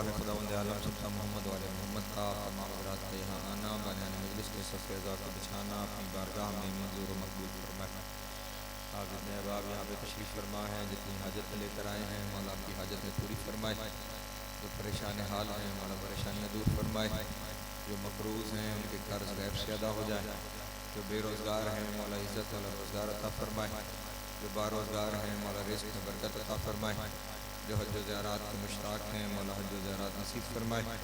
अरवाह खुदावंद आलम सुल्तान मोहम्मद वाले मोहम्मद का मामूरात का यहाँ आना बयान मजलिस के सफ़ेज़ा का बिछाना अपनी बारगाह में मंजूर व मकबूल फरमाए। आप जितने अहबाब यहाँ पे तशरीफ़ फरमा हैं, जितनी हाजत लेकर आए हैं, मौला आपकी हाजत में पूरी फरमाए। जो परेशान हाल हैं मौला परेशानियाँ दूर फरमाए। जो मकरूज़ हैं उनके कर्ज गैब से अदा हो जाए। जो बेरोज़गार हैं मौला इज़्ज़त वाला रोज़गार अता फरमाए। जो बारोज़गार हैं मौला रिज़्क़ में बरकत अता फरमाए। जो हज ज़ियारत के मुश्ताक हैं मौला हज ज़ियारत नसीब फरमाए।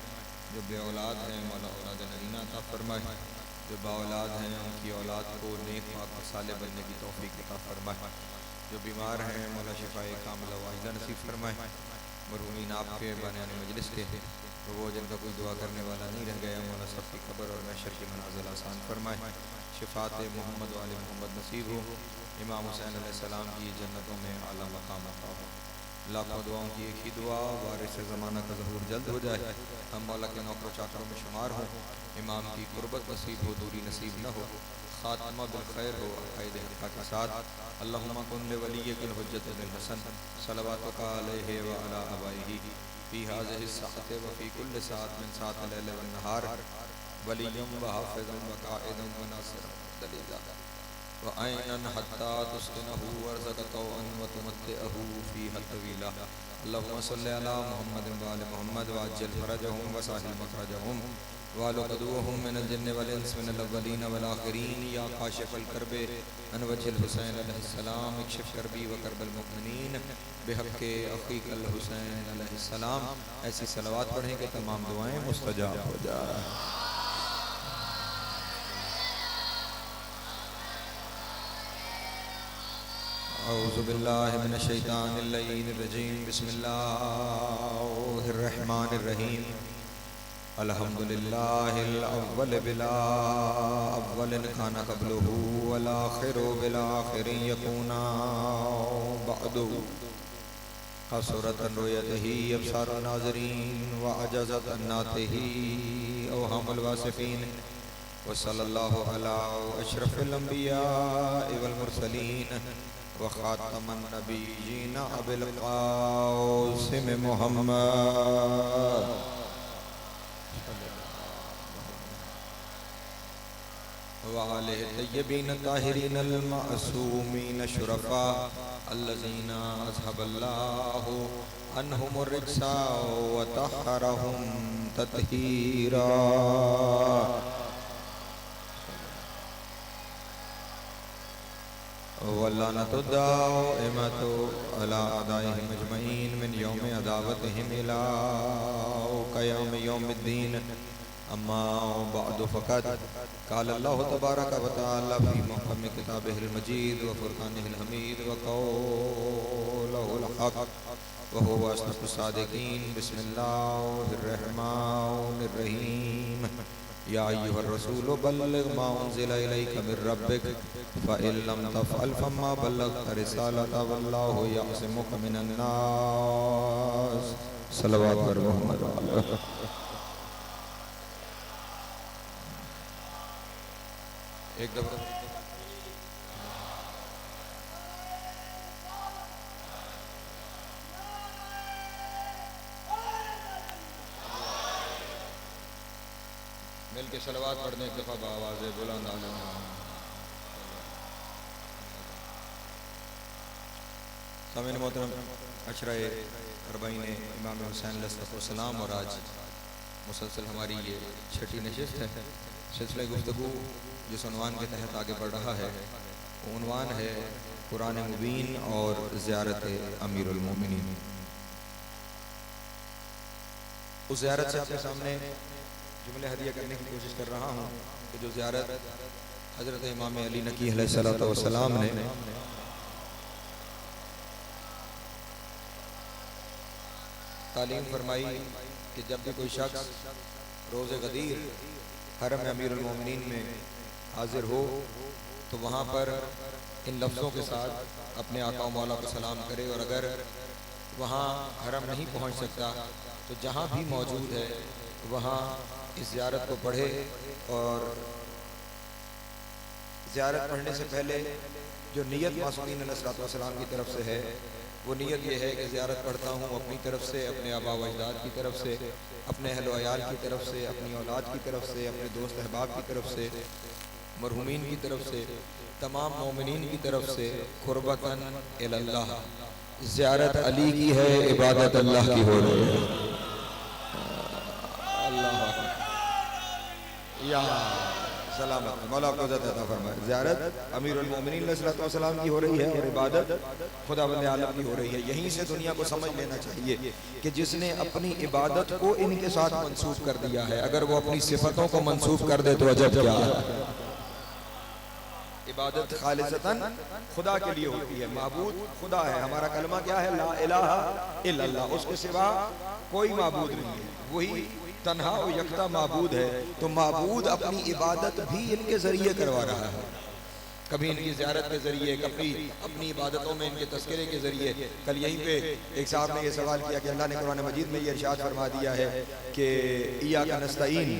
जो बे औलाद हैं मौला औलाद नगीना अता फरमाए। जो बाऔलाद हैं उनकी औलाद को नेक पाक और साले बनने की तौफीक अता फरमाए। जो बीमार हैं मौला शिफाए कामिला वाहिदा नसीब फरमाए। मरहूमीन आपके बयान मजलिस के तो वो जिनका कोई दुआ करने वाला नहीं रह गया मौला सबकी कब्र और महशर की मनाज़िल आसान फरमाए। शिफात मोहम्मद वाले मोहम्मद नसीब हो। इमाम हुसैन अलैहिस्सलाम की जन्नतों में आला मकाम अता हो। लाखों दुआओं की एक ही दुआ वारिस ज़माना का ज़हूर जल्द हो जाए। हम मौला के नौकरों चाकरों में शुमार हों। इमाम की कुर्बत नसीब हो, दूरी नसीब न हो। खात्मा बिल खैर हो अक़ाइद हक़्क़ा के साथ। अल्लाहुम्मा कुन लिवलिय्यिकल हुज्जत बिल हसन सलवातुका अलैहि व अला आबाइही फ़ी हाज़िहि स्साअति व फ़ी कुल्लि साअत मिन साअतिल लैल वन नहार वलिय्यन व हाफ़िज़न व क़ाइदन व नासिरन दलीला व ऐनन हत्ता तुस्किनहु वर्ज़क़तहु व तुमत्तिअहु फ़ीहा तवीला। अल्लाहुम्मा सल्लि अला मुहम्मदिन व आलि मुहम्मद व अज्जिल फ़रजहुम व साहिल मख़रजहुम व अलुक़दुहुम मिनल जिन्नि वल इंस मिनल अव्वलीन वल आख़िरीन या काशिफ़ल कर्बे अन वजिल हुसैन अलैहिस्सलाम इक्शिफ़ कर्बी व कर्बल मुमिनीन बिहक़्क़ि अख़ीकल हुसैन अलैहिस्सलाम। ऐसी सलवात पढ़ें कि तमाम दुआएं मुस्तजाब हो जाए। औज़ु बिल्लाहि मिनश शैतानिर रजीम बिस्मिल्लाहिर रहमानिर रहीम। अल्हम्दुलिल्लाहिल अव्वल बिला अव्वलिन काना क़ब्लुहु वल आख़िरु बिला आख़िरिन यकूना बअदु। कसरतन रुयतिही अब्सारुन नाज़रीन व अजज़त अन नातिही अवहामुल वासिफ़ीन व सल्लल्लाहु अला अशरफिल अंबिया वल मुरसलीन व ख़ातमन नबिय्यीन अबिल क़ासिम मुहम्मद व आलिहि तय्यबीन ताहिरीन अल मासूमीन शुरफ़ा अल्लज़ीना अज़हबल्लाहु अन्हुमुर रिज्सा व तहहरहुम तत्हीरा। वल्लानतु दाइमतु अला अदाइहिम अजमईन मिन यौम अदावतिहिम इला क़याम यौमिद्दीन। अम्मा बअदु फ़क़द क़ाल अल्लाहु तबारक व तआला फ़ी मुहकम किताबिहिल मजीद व फ़ुरक़ानिहिल हमीद व क़ौलिहिल हक़ व हुवा अस्दक़ुस सादिक़ीन। बिस्मिल्लाहिर रहमानिर रहीम। या अय्युहर रसूल बल्लिग़ मा उन्ज़िला इलैका मिर रब्बिक फ़इन लम तफ़अल फ़मा बल्लग़्ता रिसालतहु वल्लाहु यअसिमुका मिनन नास। सल्लल्लाहु अलैहि मुहम्मद। एक दफ़ा मिल के सलवात पढ़ने एक दफ़ा बावाज़ बुलंद आलम। सामीन मोहतरम, अशरा अरबाईन इमाम हुसैन अलैहिस्सलाम और आज मुसलसल हमारी ये छठी नशिस्त है। सिलसिला गुफ्तगू जिस उन्वान के तहत आगे बढ़ रहा है वो उन्वान है कुरान मुबीन और ज़ियारत अमीरुल मोमिनीन। उस ज़ियारत से आपके सामने जुमले हदिया करने की कोशिश कर रहा हूँ कि जो ज़ियारत हज़रत इमाम अली नकी अलैहिस्सलातु वस्सलाम ने तालीम फरमाई कि जब भी कोई शख्स रोज़े गदीर हरम अमीरुल मोमिनीन में हाजिर हो तो वहाँ पर इन लफ्ज़ों के साथ अपने आका मौला को सलाम करे। और अगर वहाँ हरम नहीं पहुँच सकता तो जहाँ भी मौजूद है वहाँ इस ज़ियारत को पढ़े। और ज़ियारत पढ़ने से पहले जो नियत मासूमीन अलैहिस्सलाम की तरफ से है वो नीयत ये है कि ज़ियारत पढ़ता हूँ अपनी तरफ से, अपने आबा व अजदाद की तरफ से, अपने अहल व अयाल की तरफ से, अपनी औलाद की तरफ से, अपने दोस्त अहबाब की तरफ से, मरहूमीन की तरफ से, तमाम मोमिनीन की तरफ से, कुर्बतन इलल्लाह। ज़ियारत अली की है, इबादत अल्लाह की हो रही है। अल्लाह या सलामत मौला आपको इज़्ज़त अता फरमाए। ज़ियारत अमीरुल मोमिनीन अलैहिस्सलातु वस्सलाम की हो रही है और इबादत खुदावंद आलम की हो रही है। यहीं से दुनिया को समझ लेना चाहिए कि जिसने अपनी इबादत को इनके साथ मंसूब कर दिया है, अगर वो अपनी सिफतों को मंसूब कर दे तो अजब क्या है। इबादत खालिसतन खुदा के लिए होती है, माबूद खुदा है। हमारा कलमा क्या है? ला इलाहा इल्लल्लाह, उसके सिवा कोई माबूद नहीं है, वही तन्हा और यकता माबूद है। तो माबूद अपनी इबादत भी इनके जरिए करवा रहा है, कभी इनकी ज़ियारत के जरिए, कभी अपनी इबादतों में इनके तस्करे के जरिए। कल यहीं पे एक साहब ने ये सवाल किया कि अल्लाह ने कुरान मजीद में ये इरशाद फरमा दिया है कि इय्याका नस्तईन,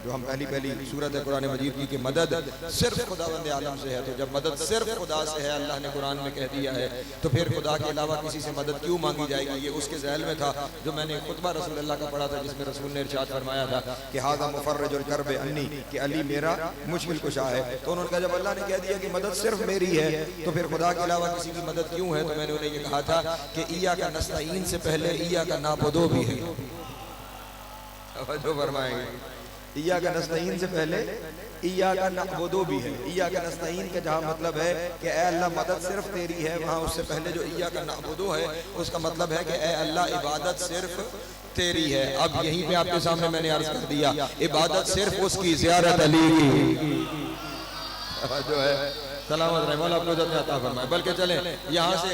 जो हम पहली सूरत है कुरान मजीद की, कि मदद सिर्फ खुदावंद आलम से है। तो जब मदद सिर्फ खुदा से है, अल्लाह ने कुरान में कह दिया है, तो फिर खुदा के अलावा किसी से मदद क्यों मांगी जाएगी। ये उसके ज़हन में था जो मैंने खुतबा रसूलुल्लाह का पढ़ा था, जिसमें रसूल ने इरशाद फरमाया था कि हाज़ा मुफर्रिजुल कर्ब अन्नी, कि अली मेरा मुश्किल कुशा है। तो उन्होंने कहा जब अल्लाह ने कह दिया कि मदद सिर्फ मेरी है, तो फिर खुदा के अलावा किसी की मदद क्यों है। तो मैंने उन्हें ये कहा था कि इय्याका नस्तईन से पहले इय्याका नाबुदू भी है। जो फरमाएंगे इय्याका नस्तईन से पहले इय्याका नअबुदू भी है। इय्याका नस्तईन का जहाँ मतलब है कि ऐ अल्लाह मदद सिर्फ तेरी है, वहाँ उससे पहले जो इय्याका नअबुदू है उसका मतलब है कि ऐ अल्लाह इबादत सिर्फ तेरी है। अब यहीं पे आपके सामने मैंने अर्ज कर दिया, इबादत सिर्फ उसकी, ज़ियारत अली की जो है। सलामत रहे मौला आपको इज़्ज़त अता फरमाए। बल्कि चले यहाँ से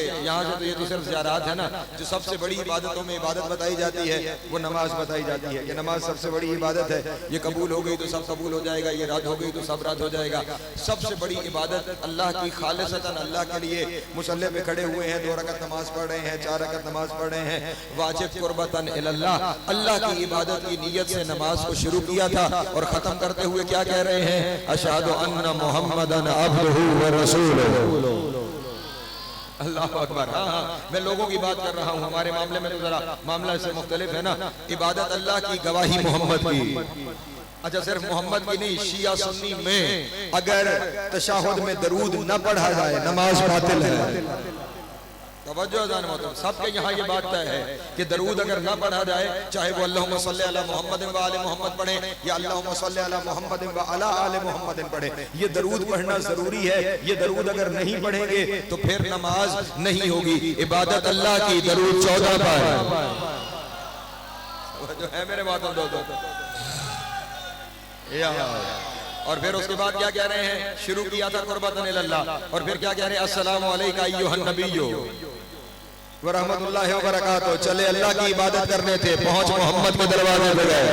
तो ये तो सिर्फ ज़ियारत है ना। जो सबसे बड़ी इबादतों में इबादत बताई जाती है वो नमाज बताई जाती है कि नमाज सबसे बड़ी इबादत है। ये कबूल हो गई तो सब कबूल हो जाएगा, ये रद्द हो गई तो सब रद्द हो जाएगा। सबसे बड़ी इबादत अल्लाह की, खालिसतन अल्लाह के लिए मुसल्ले पे खड़े हुए हैं, 2 रकअत नमाज पढ़ रहे हैं, 4 रकअत नमाज पढ़ रहे हैं, वाजिब कुर्बतन इलल्लाह, अल्लाह की इबादत की नीयत से नमाज को शुरू किया था और ख़त्म करते हुए क्या कह रहे हैं? अशहदु अन्ना मुहम्मदन अब्दुहु व रसूलुहु। अल्लाह अकबर। हाँ, मैं लोगों की बात कर रहा हूँ। हमारे मामले में तो जरा मामला इससे मुख्तलिफ है ना। इबादत अल्लाह की, गवाही मोहम्मद की। अच्छा, सिर्फ मोहम्मद की नहीं, शिया सुन्नी में अगर तशहुद में दरूद न पढ़ा जाए नमाज बातिल है। तवज्जो अज़ान मोहतरम, सबके यहाँ ये बात तय है कि दरूद अगर ना पढ़ा जाए, चाहे वो अल्लाहुम्मा सल्ली अला मुहम्मद व आले मोहम्मद पढ़े या अल्लाहुम्मा सल्ली अला मुहम्मद व अला आले मोहम्मद पढ़े, ये दरूद पढ़ना जरूरी है। ये दरूद अगर नहीं पढ़ेंगे तो फिर नमाज नहीं होगी। इबादत अल्लाह की, दरूद 14 बार जो है मेरे बातों दोस्तों। और फिर उसके बाद क्या कह रहे हैं? शुरू किया था कुर्बतन इलल्लाह, और फिर क्या कह रहे हैं? अस्सलामु अलैका अय्युहन नबिय्यु व रहमतुल्लाहि व बरकातहू। चले अल्लाह की इबादत करने थे, पहुंच मोहम्मद के दरवाजे पे गए।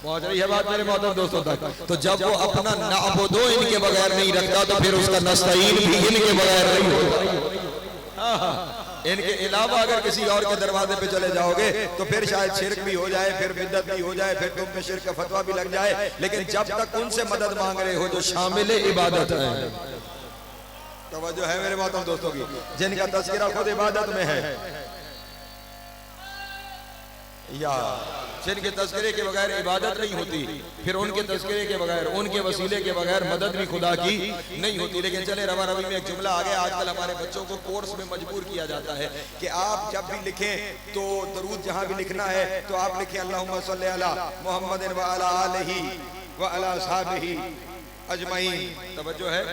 पहुंच रही है बात मेरे मोहतरम दोस्तों तक। तो जब वो अपना नाबुदो इनके बगैर नहीं रखता, तो फिर उसका नस्तईन भी इनके बगैर नहीं होता। इनके अलावा अगर किसी और के दरवाजे पे चले जाओगे तो फिर शायद शिरक भी हो जाए, फिर बिदअत भी हो जाए, फिर तुम पे शिरक का फतवा भी लग जाए। लेकिन जब तक उनसे मदद मांग रहे हो जो शामिल इबादत है, तवज्जो है मेरे बातों दोस्तों की, जिनका तज़किरा खुद इबादत में है, या जिनके तज़किरे के बगैर इबादत नहीं होती, फिर उनके तज़किरे के बगैर, उनके वसीले के बगैर मदद भी खुदा की नहीं होती। लेकिन चले रवा रवी में एक जुमला आ गया। आजकल हमारे बच्चों को कोर्स में मजबूर किया जाता है कि आप जब भी लिखें तो दरूद जहां भी लिखना है तो आप लिखें अल्लाहुम्मा सल्ली अला मुहम्मदिन व अला आलिही व अला असहाबिही अजमईन। तवज्जो है,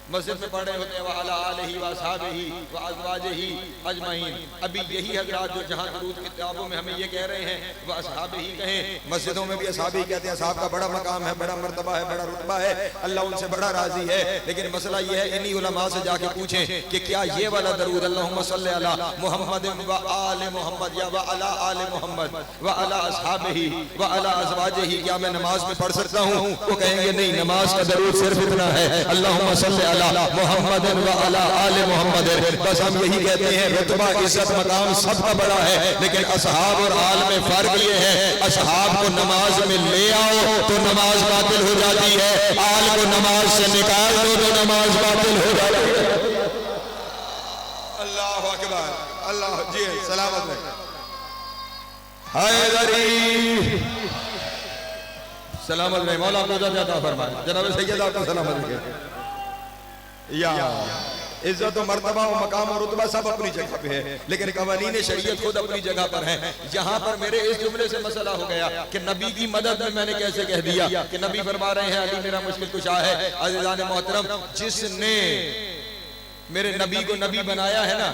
मस्जिद में पढ़ रहे होते हैं वअला आलिही व असहाबिही व अज़वाजिही अजमईन। अभी यही हज़रात जो जहाँ दरूद की किताबों में हमें ये कह रहे हैं व असहाबिही कहें, मस्जिदों में भी असहाबी कहते हैं। असहाब का बड़ा मकाम है, बड़ा मर्तबा है, बड़ा रुतबा है, अल्लाह उनसे बड़ा राजी है। लेकिन मसला ये है, इन्हीं उलमा से जाके पूछें कि क्या ये वाला दरूद अल्लाहुम्मा सल्ली अला मुहम्मद व आले मोहम्मद या व अला आले मोहम्मद व अला असहाबिही व अला अज़वाजिही, क्या मैं नमाज में पढ़ सकता हूँ? वो कहेंगे नहीं, नमाज का दरूद सिर्फ इतना है, अल्लाहुम्मा सल्ली मोहम्मद व अला आले मोहम्मद। बस हम यही कहते हैं, रुतबा इज्जत मकाम सबका बड़ा है, लेकिन असहाब और आल में फर्क ये है, असहाब को नमाज में ले आओ तो नमाज बातिल हो जाती है, आल को नमाज से निकाल दो तो नमाज बातिल हो जाती है। अल्लाह अकबर, अल्लाह जी सलामत रहे। हैदरी सलामत रहे, मौला आपको ज़्यादा फरमाए, जनाब सैयद आपको सलामत रखे। या इज्जत और मर्तबा और मकाम और रुतबा सब अपनी जगह पे है, लेकिन कवानीन शरीयत खुद अपनी जगह पर है। यहाँ पर मेरे इस जुमले से मसला हो गया कि नबी की मदद में मैंने कैसे कह दिया कि नबी फरमा रहे हैं अली मेरा मुश्किल कुशा है। अज़ीज़ान मोहतरम, जिसने मेरे नबी को नबी बनाया है ना,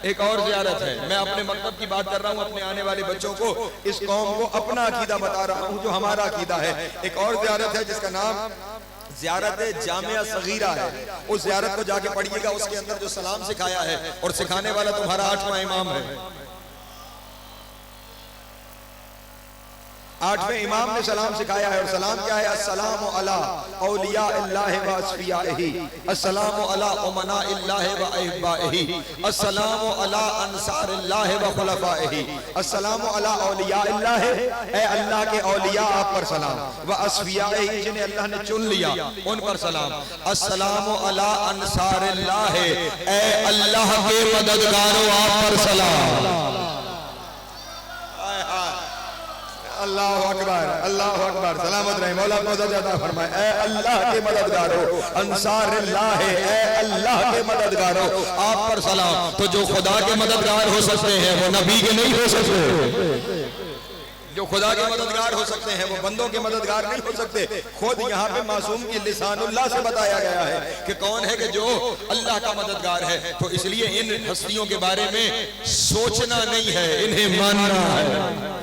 एक और ज़ियारत है। मैं अपने मकतब की बात कर रहा हूँ, अपने आने वाले बच्चों को, इस कौम को अपना अकीदा बता रहा हूँ जो हमारा अकीदा है। एक और ज़ियारत है जिसका नाम ज़ियारत जामिया सगीरा है। उस ज़ियारत को जाके पढ़िएगा, उसके अंदर जो सलाम सिखाया है, और सिखाने वाला तुम्हारा 8वां इमाम है। 8वें इमाम ने सलाम सिखाया है, और सलाम क्या है? अस्सलामु अला औलिया इल्लाहि व अस्फियाही, अस्सलामु अला उमना इल्लाहि व अहबाही, अस्सलामु अला अंसार इल्लाहि व खुलफाइही, अस्सलामु अला औलिया इल्लाहि, ए अल्लाह के औलिया आप पर सलाम, व अस्फियाही जिन्हें अल्लाह ने चुन लिया उन पर सलाम, अस्सलामु अला अंसार इल्लाहि, ए अल्लाह के मददगारों आप पर सलाम। अल्लाह अकबर, अल्लाह अकबर, सलामत रहे, मौला को ज़्यादा फरमाए। ए अल्लाह के मददगारों, अंसारिल्लाह, ए अल्लाह के मददगारों आप पर सलाम। तो जो खुदा के मददगार हो सकते हैं वो नबी के नहीं हो सकते। जो खुदा के मददगार हो सकते हैं वो बंदों के मददगार नहीं हो सकते। खुद यहाँ पे मासूम की लिसानुल्लाह से बताया गया है कि कौन है कि जो अल्लाह का मददगार है। तो इसलिए इन हस्तियों के बारे में सोचना नहीं है, इन्हें मानना है।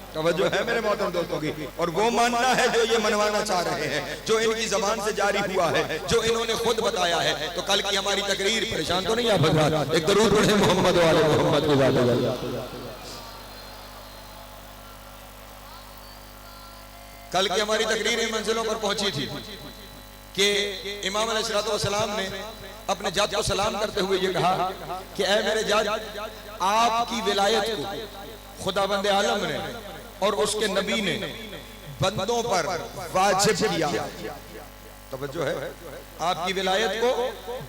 तवज्जो है मेरे मोहतरम दोस्तों की, और वो मानना है जो ये मनवाना चाह रहे हैं, जो इनकी जबान से जारी हुआ है, जो इन्होंने खुद बताया है। तो कल की हमारी तकरीर, परेशान तो नहीं आप हज़रात? एक दरूद पढ़े मोहम्मद वाले मोहम्मद की। कल की हमारी तकरीर इन मंजिलों पर पहुंची थी कि इमाम अलैहिस्सलाम ने अपने जात को सलाम करते हुए ये कहा कि ऐ मेरे जात, आपकी विलायत को खुदाबंद आलम ने और उसके नबी ने बंदों पर वाजिब किया। तवज्जो है, आपकी विलायत को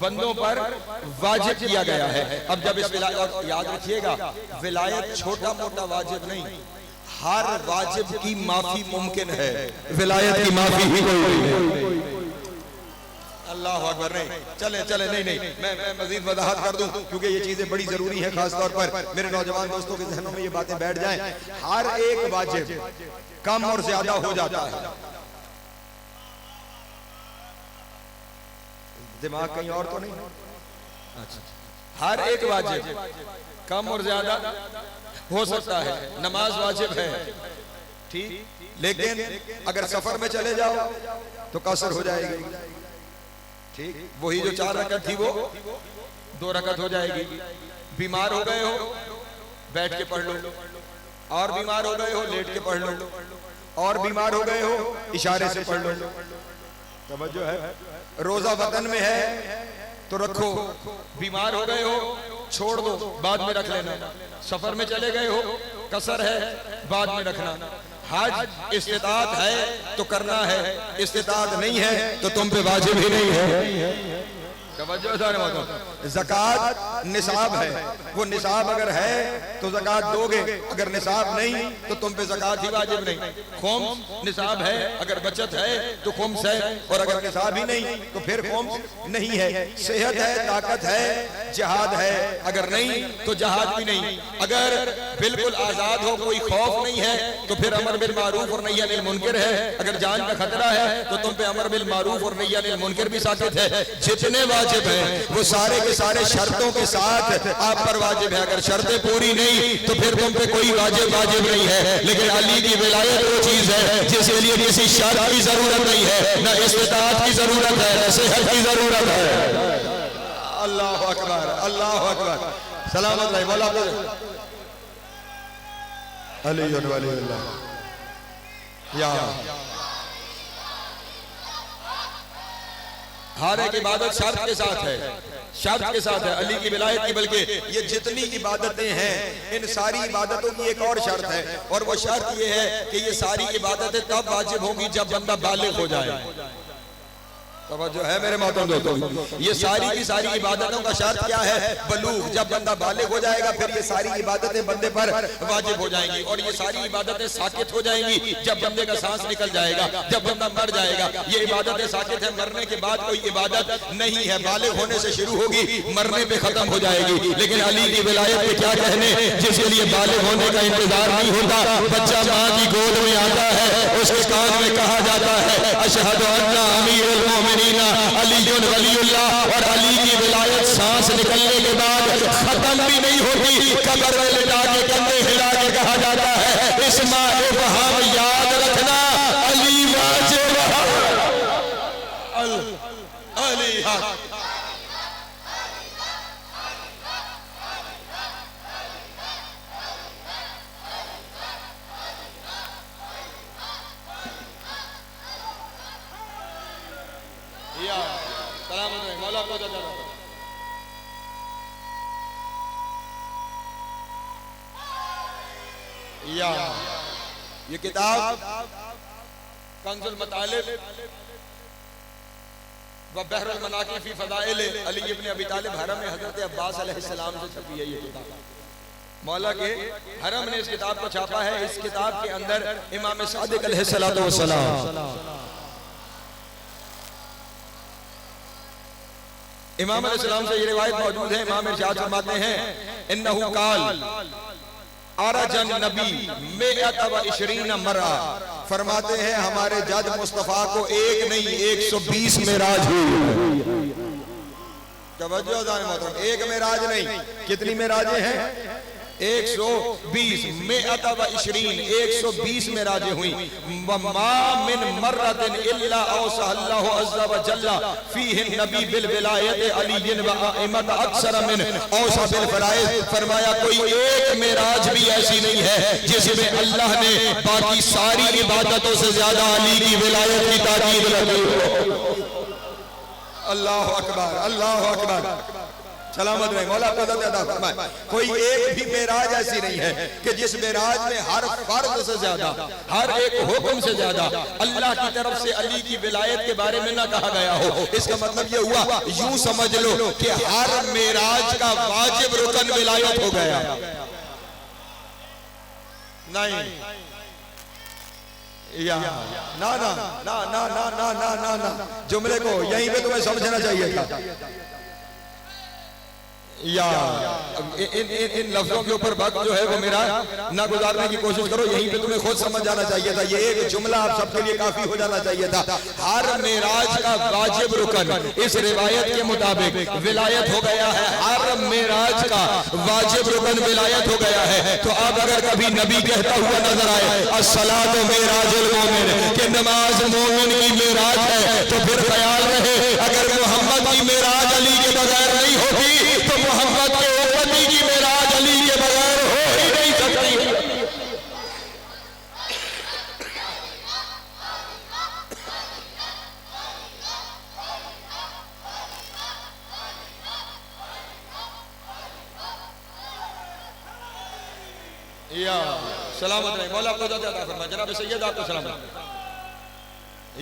बंदों पर वाजिब किया गया है। अब जब इस विलायत, याद रखिएगा, विलायत छोटा मोटा वाजिब नहीं, हर वाजिब की माफी मुमकिन है, विलायत की माफी ही कोई नहीं। अल्लाह अकबर। नहीं चले चले, नहीं नहीं, मैं मजीद वजाहत कर दूं क्योंकि ये चीजें बड़ी जरूरी है, खास तौर पर मेरे नौजवान दोस्तों के जहनों में ये बातें बैठ जाएं। हर एक वाजिब कम और ज्यादा हो जाता है। दिमाग कहीं और तो नहीं? अच्छा, हर एक वाजिब कम और ज्यादा हो सकता है। नमाज वाजिब है, ठीक, लेकिन अगर सफर में चले जाओ तो कसर हो जाएगी, ठीक। वही जो 4 रकत थी वो 2 रकत हो जाएगी। बीमार हो गए हो, बैठ के पढ़ लो, और बीमार हो गए हो, लेट के पढ़ लो, और बीमार हो गए हो, इशारे से पढ़ लो। तवज्जो है, रोजा वतन में है तो रखो, बीमार हो गए हो छोड़ दो, बाद में रख लेना। सफर में चले गए हो, कसर है, बाद में रखना। हज इस्तिताअत है तो करना है, इस्तिताअत नहीं है तो तुम पे वाजिब ही नहीं है। ज़कात निसाब है, वो निसाब अगर है तो ज़कात दोगे, अगर निसाब नहीं तो तुम पे ज़कात ही वाजिब नहीं। खुम्स निसाब है, अगर बचत है तो खुम्स है, और अगर निसाब ही नहीं तो फिर खुम्स नहीं है। सेहत है, ताकत है, जिहाद है, अगर नहीं तो जिहाद भी नहीं। अगर बिल्कुल आजाद हो, कोई खौफ नहीं है तो फिर अमर बिल मारूफ और नही अनिल मुनकर है। अगर जान का खतरा है तो तुम पे अमर बिल मारूफ और नही अनिल मुनकर भी साकित है। जितने वाजिब है वो सारे के सारे शर्तों के साथ आप पर वाजिब है। अगर शर्तें पूरी नहीं तो फिर तुम पे कोई वाजिब नहीं है। लेकिन अली की विलायत वो चीज है जिसके लिए किसी शर्त की जरूरत नहीं है, न इस्तिताअत की जरूरत है, न सेहत की जरूरत है। अल्लाह अकबर, अल्लाह अकबर, सलामत रहे मौला अली या। हर एक इबादत शर्त के साथ है, शर्त के साथ है अली की विलायत की। बल्कि ये जितनी इबादतें हैं, इन सारी इबादतों की एक और शर्त है, और वो शर्त ये है कि ये सारी इबादतें तब वाजिब होंगी जब बंदा बालिग हो जाए। तवज्जो है मेरे मोहतरम दोस्तों, ये सारी की सारी इबादतों का शर्त क्या है? बलूग। जब बंदा बालिग हो जाएगा फिर ये सारी इबादतें बंदे पर वाजिब हो जाएंगी, और ये सारी इबादतें साकित हो जाएंगी जब बंदे का सांस निकल जाएगा, जब बंदा मर जाएगा। ये इबादतें साकित है, मरने के बाद कोई इबादत नहीं है। बालिग होने से शुरू होगी, मरने पे खत्म हो जाएगी। लेकिन अली की विलायत के क्या कहने, जिसके लिए बालिग होने का इंतजार नहीं होता, बच्चा माँ की गोद में आता है, उसके कान में कहा जाता है अशहदु अन्ना अमीरुल मोमिनीन अलीयुन वलीउल्लाह, और अली की विलायत सांस निकलने के बाद खत्म भी नहीं होती। कब्र में लिटा के कंधे हिला के कहा जाता है इस्मा इब्हाम याद रखना, अली वाजिब अली हक। मौला को या ये किताब कंजुल मतालिब व बहरुल मनाकिब फी फदाइल अली इब्न अबी तालिब हरम में हजरत अब्बास अलैहिस्सलाम से छपी है ये किताब। मौला के हरम ने इस किताब को छापा है। इस किताब के अंदर इमाम सादिक अलैहिस्सलातु वस्सलाम, इमाम अलैहिस्सलाम से ये रिवायत मौजूद है। इमाम इरशाद फरमाते हैं इन्नहु काल अरजन नबी मिअत व इशरीन मरा, फरमाते हैं हमारे जद मुस्तफा को एक नहीं 120 मेराज हुई। तवज्जो दान मोहतरम, एक मेराज नहीं, कितनी मेराजें हैं? 120 मिअत व इशरीन, 120 मेराजें हुई। मा मिन मर्रतिन इल्ला औसअल्लाहु अज़्ज़ा व जल्ला फीहि नबी बिल विलायत अलीयन व अइमत अक्सर मिन औसा बिल फराइज, फरमाया कोई एक मेराज भी ऐसी नहीं है जिसमें अल्लाह ने बाकी सारी इबादतों से ज्यादा अली की विलायत की ताकीद लगी हो। अल्लाह अकबर, अल्लाह अकबर, सलामत रहे मौला को अदा फरमाए। कोई एक भी मेराज ऐसी नहीं है कि जिस मेराज में हर फर्ज से ज्यादा, हर एक हुक्म से ज्यादा अल्लाह की तरफ से अली की विलायत के बारे में ना कहा गया हो। इसका मतलब ये हुआ, यूं समझ लो कि हर मेराज का वाजिब रुकन विलायत हो गया। नहीं या ना ना ना ना ना ना ना ना ना, जुमले को यहीं पे तुम्हें समझना चाहिए था। या इन लफ्जों के ऊपर वक्त जो है वो मेरा ना गुजारने की कोशिश करो, यहीं पे तुम्हें खुद समझ जाना चाहिए था। ये एक जुमला आप सबके लिए काफी हो जाना चाहिए था। हर मेराज का वाजिब रुकन इस रिवायत के मुताबिक विलायत हो गया है। हर मेराज का वाजिब रुकन विलायत हो गया है। तो अब अगर कभी नबी कहता हुआ नजर आए अस्सलातु मेराजुल मोमिन, कि नमाज मोमिन की मेराज है, तो फिर ख्याल रहे अगर मोहम्मद की मेराज अली के बगैर नहीं होती तो मोहम्मद के उम्मती की मेराज अली के बगैर हो ही नहीं सकती। या सलामत रहे मौला को अता फरमाए। जनाब सैयद आपको सलामत।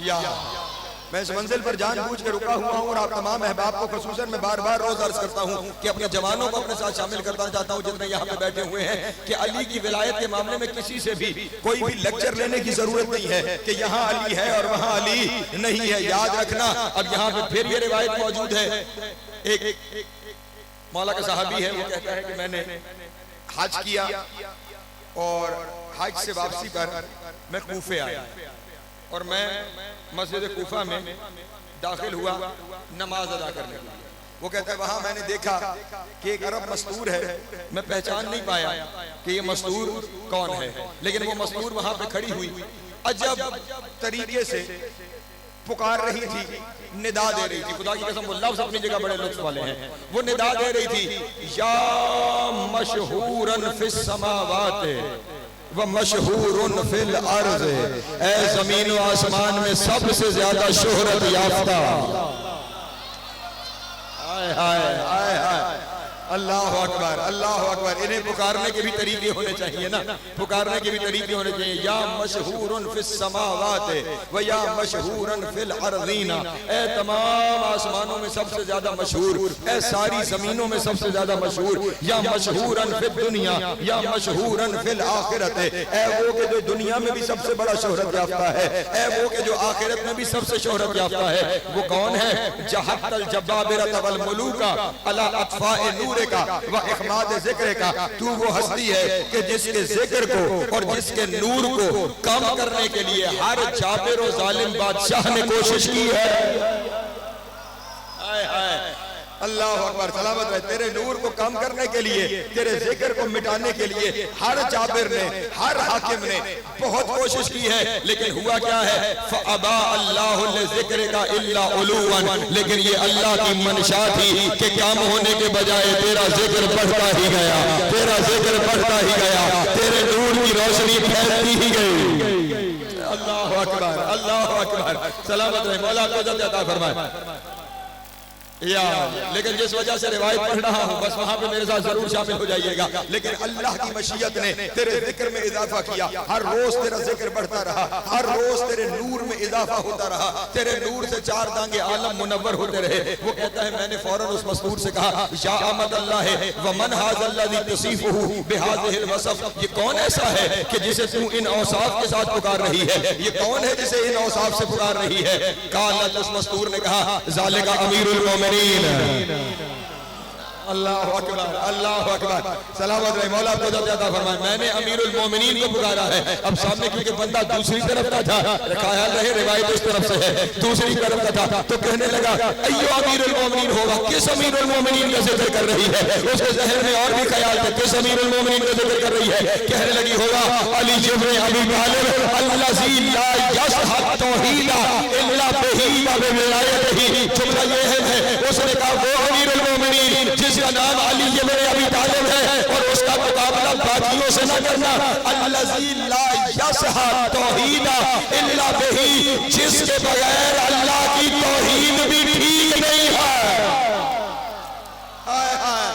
या मैं इस मंजिल पर जानबूझ के रुका हुआ हूँ और आप तमाम अहबाब को खसूसन में बार बार रोज अर्ज करता हूँ कि अपने जवानों को अपने साथ शामिल करना चाहता हूँ जितने यहाँ पे बैठे हुए हैं, कि अली की विलायत के मामले में किसी से भी कोई भी लेक्चर लेने की जरूरत नहीं है कि यहाँ अली है और वहाँ अली नहीं है। याद रखना, अब यहाँ पे फिर ये रिवायत मौजूद है। एक मौला का साहबी है, वो कहता है कि मैंने हज किया और हज से वापसी पर मैं कूफे आया और मैं मस्जिद कूफा में दाखिल हुआ नमाज अदा करने के लिए। वो कहता है वहां मैंने देखा कि एक अरब मस्तूर है, मैं पहचान नहीं पाया कि ये मस्तूर कौन है, लेकिन वो मस्तूर वहां पे खड़ी हुई अजब तरीके से पुकार रही थी, निदा दे रही थी। खुदा की कसम, वो लफ्ज अपनी जगह बड़े लुत्फ वाले हैं। वो निदा दे रही थी, या मशहूरन फिस समावात व मशहूरुन फिल अर्ज़, ऐ ज़मीन व आसमान में सबसे ज्यादा शोहरत याफ्ता। हाय हाय हाय हाय, अल्लाह अकबर, अल्लाह अकबर। इन्हें पुकारने के भी तरीके होने चाहिए ना, पुकारने के भी तरीके होने चाहिए। या मशहूरन फिस समावात व या मशहूरन फिल अर्दीना, ए तमाम आसमानों में सबसे ज्यादा मशहूर, ए सारी जमीनों में सबसे ज्यादा मशहूर, या मशहूरन फिल दुनिया या मशहूरन फिल आखिरत, ए वो के जो दुनिया में भी सबसे बड़ा शोहरत याफ्ता है, ए वो के जो आखिरत में भी सबसे शोहरत याफ्ता है। वो कौन है? जहतल जब्बाबिरत वल मुलूका अला अतफाए नूरे का व इखमाद जिक्र का। तू वो हस्ती है कि जिसके जिक्र को और जिसके नूर को कम करने के लिए हर जाबिर और जालिम बादशाह ने कोशिश की है। हाय हाय, अल्लाह अकबर, सलामत रहे। तेरे नूर को कम करने के लिए, तेरे जिक्र को मिटाने के लिए हर जाबिर ने, हर हाकिम ने बहुत कोशिश की है, लेकिन हुआ क्या है? फअबा अल्लाहु लिज़िक्र का इल्ला उलूवन। लेकिन ये अल्लाह की मंशा थी कि कम होने के बजाय तेरा जिक्र बढ़ता ही गया, तेरा जिक्र बढ़ता ही गया, तेरे नूर की रोशनी फैलती ही गई। अल्लाह अकबर, अल्लाह अकबर, सलामत रहे। मौला को इज्जत अता फरमाए। या लेकिन जिस वजह से रिवायत पढ़ रहा हूँ, बस वहां पे मेरे साथ जरूर शामिल हो जाइएगा। लेकिन अल्लाह की मशीयत ने तेरे जिक्र में इजाफा किया, हर रोज तेरा जिक्र बढ़ता रहा, हर रोज तेरे नूर में इजाफा होता रहा, तेरे नूर से चार दांगे आलम मुनव्वर होते रहे। वो कहता है, मैंने फौरन उस मस्तूर से कहा, या अहमद अल्लाह है व मन हाज़ल्लज़ी तसीफुहु बिहाज़िहिल वसफ़, ये कौन ऐसा है कि जिसे तू इन औसाफ के साथ पुकार रही है? ये कौन है जिसे इन औसाफ से पुकार रही है? काल, उस मस्तूर ने कहा, ज़ालिका अमीरुल मोमिनीन। अल्लाह अकबर, अल्लाह अकबर, सलामत रहे। मौला को ज़्यादा फरमाए। मैंने अमीरुल मोमिनीन को पुकारा है। अब सामने क्योंकि बंदा दूसरी तरफ का था, ख्याल रहे रिवायत इस तरफ से है, दूसरी तरफ का था, तो कहने लगा अय्यो अमीरुल मोमिनीन होगा, किस अमीरुल मोमिनीन का जिक्र कर रही है? उसके ज़हन में और भी ख्याल थे, किस अमीरुल मोमिनीन का जिक्र कर रही है? कहने लगी होगा अली इब्न अबी तालिब अल्लज़ी ला यशहद तौहीदा इल्ला बिही व बिविलायतिही। जुमला ये है, उसने कहा वो अमीरुल मोमिनीन जिसका नाम अली इब्न अबी तालिब है और उसका मुकाबला बातियों से न करना। अल्लज़ी ला यशहद तौहीदा इल्ला बिही, जिसके बगैर अल्लाह की तौहीद भी ठीक नहीं है। हाय हाय,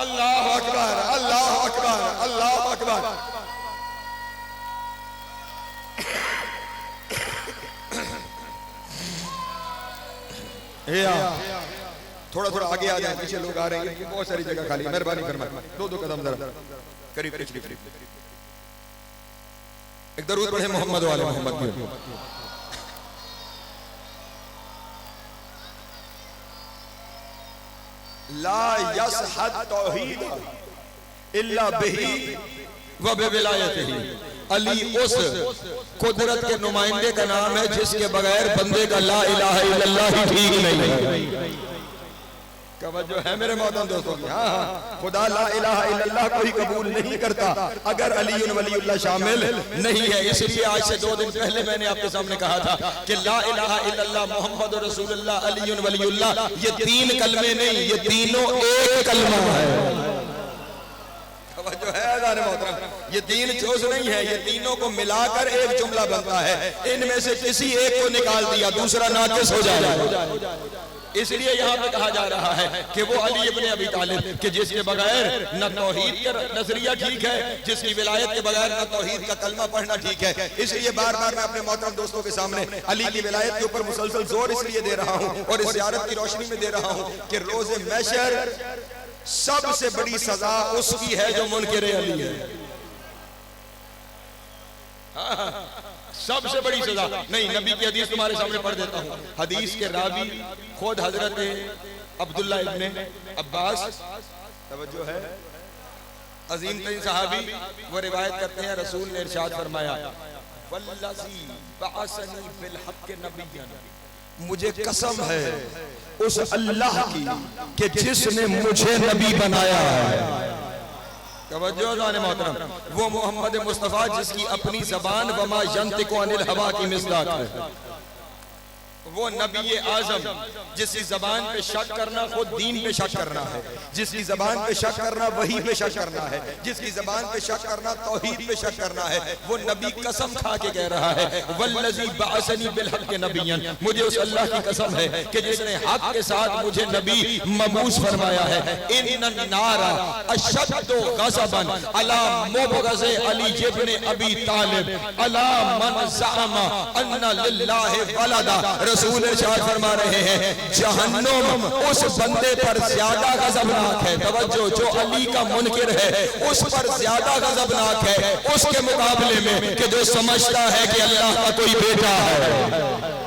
अल्लाह अकबर, अल्लाह अकबर, अल्लाह अकबर। थोड़ा थोड़ा आगे आ जाए, पीछे लोग आ रहे हैं, बहुत सारी जगह खाली, मेहरबानी फरमाए। दो दो कदम जरा करीब करीब। एक दरूद पढ़े मोहम्मद वाले मोहम्मद की। ला यशहद तौहीद इल्ला बिही व बिविलायतिही। अली उस कुदरत के नुमाइंदे का नाम है जिसके बगैर बंदे का ला इलाहा इल्लल्लाह ही ठीक नहीं है। जो है मेरे मोहतरम दोस्तों, हाँ, खुदा ला इलाहा इल्लल्लाह को ही कबूल नहीं करता अगर अली वलीउल्लाह शामिल नहीं है। इसलिए आज से 2 दिन पहले मैंने आपके सामने कहा था कि ला इलाहा इल्लल्लाह मुहम्मद रसूलुल्लाह अली वलीउल्लाह, ये 3 कलमे नहीं, ये तीनों एक कलमा है। जो है ये 3 चोज नहीं है, ये तीनों को मिलाकर एक जुमला बनता है। इनमें से किसी एक को निकाल दिया, दूसरा नाकिस हो जाएगा। इसलिए यहाँ पे कहा जा रहा है कि वो अली इब्न अबी तालिब कि जिसके बगैर न तौहीद का नजरिया ठीक है, जिसकी विलायत के बगैर न तौहीद का कलमा पढ़ना ठीक है। इसलिए बार बार मैं अपने मोहतरम दोस्तों के सामने अली की विलायत के ऊपर मुसलसल जोर इसलिए दे रहा हूँ और इस ज़ियारत की रोशनी में दे रहा हूँ कि रोज़े महशर सबसे बड़ी सजा उसकी है जो मुनकिर अली है। सबसे बड़ी सजा नहीं, नबी की हदीस तुम्हारे सामने पढ़ देता हूँ। हदीस के रावी खुद हजरत अब्दुल्ला इब्ने अब्बास, तवज्जो है, अजीम तरीन सहाबी, वो रिवायत करते हैं रसूल ने इरशाद फरमाया, वल्लज़ी बअसनी बिल हक़्क़ि नबिय्यन, मुझे कसम है उस अल्लाह की कि जिसने मुझे नबी बनाया है। तवज्जो जाने मोहतरम, वो मोहम्मद मुस्तफ़ा जिसकी अपनी ज़बान वमा यंतिकु अनिल हवा की मिसदाक है। वो नबी आजम जिसकी जबान पे शक करना खुद दीन पे शक करना है, जिसकी जबान पे शक करना वही पे शक करना है, जिसकी जबान पे शक करना तौहीद पे शक करना है, वो नबी कसम खा के कह रहा है वल्लज़ी बअसनी बिल हक़ नबिय्यन, मुझे उस अल्लाह की कसम है कि जिसने हक के साथ मुझे नबी मबूस फरमाया है। इन्नन नारा अशद्दु गज़बन अला मुबग़ज़ि अली इब्न अबी तालिब अला मन ज़अमा अन्ना लिल्लाहि वलदा। रसूल इरशाद फरमा रहे हैं जहन्नुम उस बंदे पर ज्यादा गजबनाक है, तवज्जो, जो अली का मुनकिर है उस पर ज्यादा गजबनाक है उसके मुकाबले में कि जो समझता है कि अल्लाह का कोई बेटा है।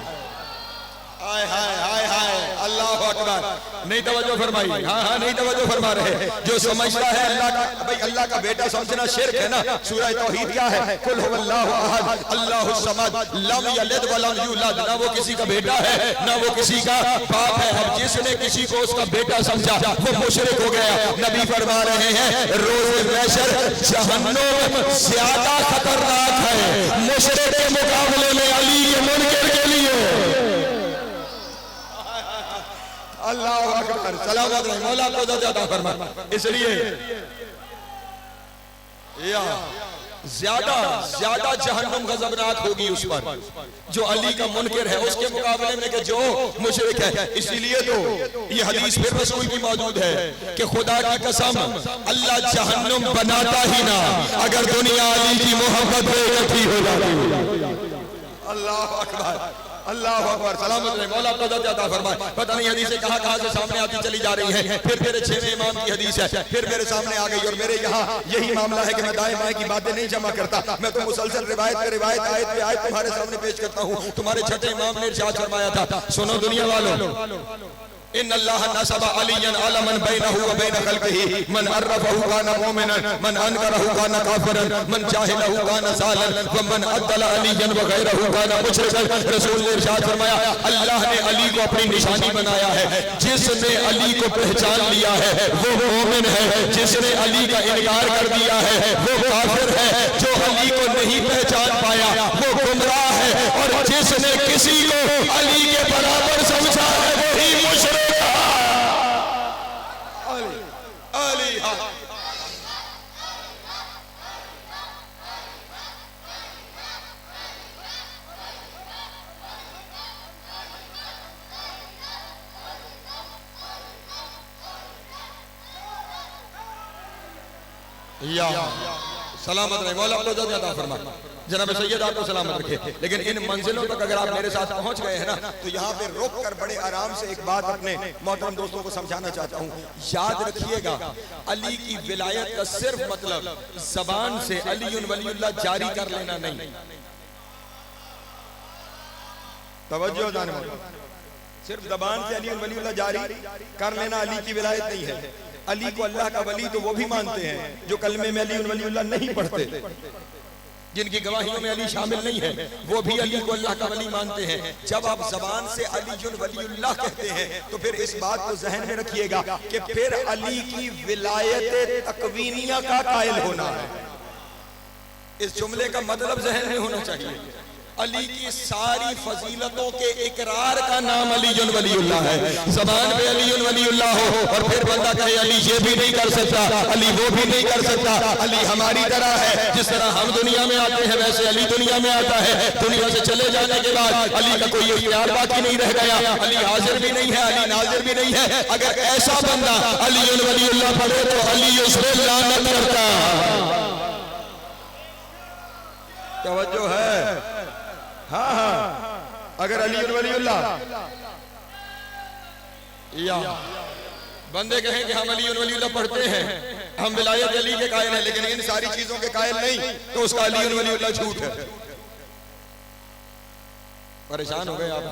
हाय हाय हाय हाय, अल्लाह अकबर। नहीं तवज्जो फरमाई, हाँ हाँ नहीं तवज्जो फरमा रहे। जो समझता है अल्लाह का, भाई अल्लाह का बेटा समझना शिर्क है ना। सूरह तौहीद क्या है? कुल हुवल्लाहु अहद अल्लाहुस समद लम यलिद व लम यूलद। ना वो किसी का बेटा है ना वो किसी का बाप है। अब जिसने किसी को उसका बेटा समझा वो मुशरिक हो गया। नबी फरमा रहे हैं रोज़े महशर जहन्नुम ज्यादा खतरनाक है मुशरिक के मुकाबले में अली के मुनकिर के लिए। अल्लाह अकबर, सलावत रहे, मौला को ज़्यादा फरमा। इसलिए या ज्यादा जहन्नुम गजबनाक होगी उस पर जो अली का मुनकिर है उसके मुकाबले में कि जो मुशरिक है। इसीलिए तो ये हदीस फिर रसूल की मौजूद है कि खुदा की कसम अल्लाह जहन्नुम बनाता ही ना अगर दुनिया अली की मोहब्बत में इकट्ठी हो जाती। अल्लाह अकबर, अल्लाह अकबर, सलामत रहे, मौला को ज़्यादा फरमाए। पता नहीं हदीसें कहाँ से सामने आती चली जा रही हैं। फिर मेरे 6वें इमाम की हदीस है, फिर मेरे सामने आ गई। और मेरे यहाँ यही मामला है कि मैं दाएं बाएं की बातें नहीं जमा करता, मैं तो मुसलसल रिवायत पे रिवायत आयत पे आयत तुम्हारे सामने पेश करता हूँ। तुम्हारे छठे इमाम ने इरशाद फरमाया था, सुनो दुनिया वालों, इन अल्लाह नसबा अलियन अला मन बैनहु व बैन खल्क़िही मन अर्रफहु काना मुमिनन मन अनकरहु काना काफिरन मन जाहिलहु काना ज़ालिमन व मन अद्दल अलियन व गैरहु काना मुशरिकन। रसूल ने इरशाद फरमाया अल्लाह ने अली को अपनी निशानी बनाया है। जिसने अली को पहचान लिया है वो मोमिन है, जिसने अली का इनकार कर दिया है वो काफिर है, जो अली को नहीं पहचान पाया वो गुमराह है, और जिसने किसी को अली के बराबर समझा है वही मुशरिक। या सलामत रहे, मौला को ज़्यादा फरमाए, जनाब सैयद आपको सलामत रखे। लेकिन इन मंजिलों तक अगर आप मेरे साथ पहुंच गए हैं ना तो यहाँ पे रुक कर बड़े आराम से एक बात अपने मोहतरम दोस्तों को समझाना चाहता हूँ। याद रखिएगा अली की विलायत का सिर्फ मतलब जबान से अली वलीउल्लाह जारी कर लेना नहीं। तवज्जो जाने, सिर्फ जबान से अली वलीउल्लाह जारी कर लेना अली की विलायत नहीं है। अली को अल्लाह का वली तो वो भी मानते हैं जो कलमे में अली वलीउल्लाह नहीं पढ़ते, जिनकी गवाहियों में अली शामिल नहीं है, वो भी अली को अल्लाह का वली मानते हैं। जब आप जबान से अली वलीउल्लाह कहते हैं तो फिर इस बात को जहन में रखिएगा कि फिर अली की विलायत तकवीनिया का कायल होना है। इस जुमले का मतलब जहन में होना चाहिए। अली की सारी फजीलतों के इकरार का नाम अली वलीउल्लाह है। ज़बान पे अली वलीउल्लाह हो और फिर बंदा कहे अली ये भी नहीं कर सकता, अली वो भी नहीं कर सकता, अली हमारी तरह है, जिस तरह हम दुनिया में आते हैं वैसे अली दुनिया में आता है। दुनिया से चले जाने के बाद अली का कोई इख्तियार बाकी नहीं रह गया, अली हाजिर भी नहीं है, अली नाजिर भी नहीं है। अगर ऐसा बंदा अली वलीउल्लाह पढ़े तो अली उस पर लानत करता। तवज्जो है, हाँ हाँ, अगर अली वलीउल्लाह या बंदे कहें कि हम अली वलीउल्लाह पढ़ते हैं, हम विलायत अली के कायल हैं, लेकिन इन सारी चीजों के कायल नहीं, तो उसका अली वलीउल्लाह झूठ है। परेशान हो गए आप?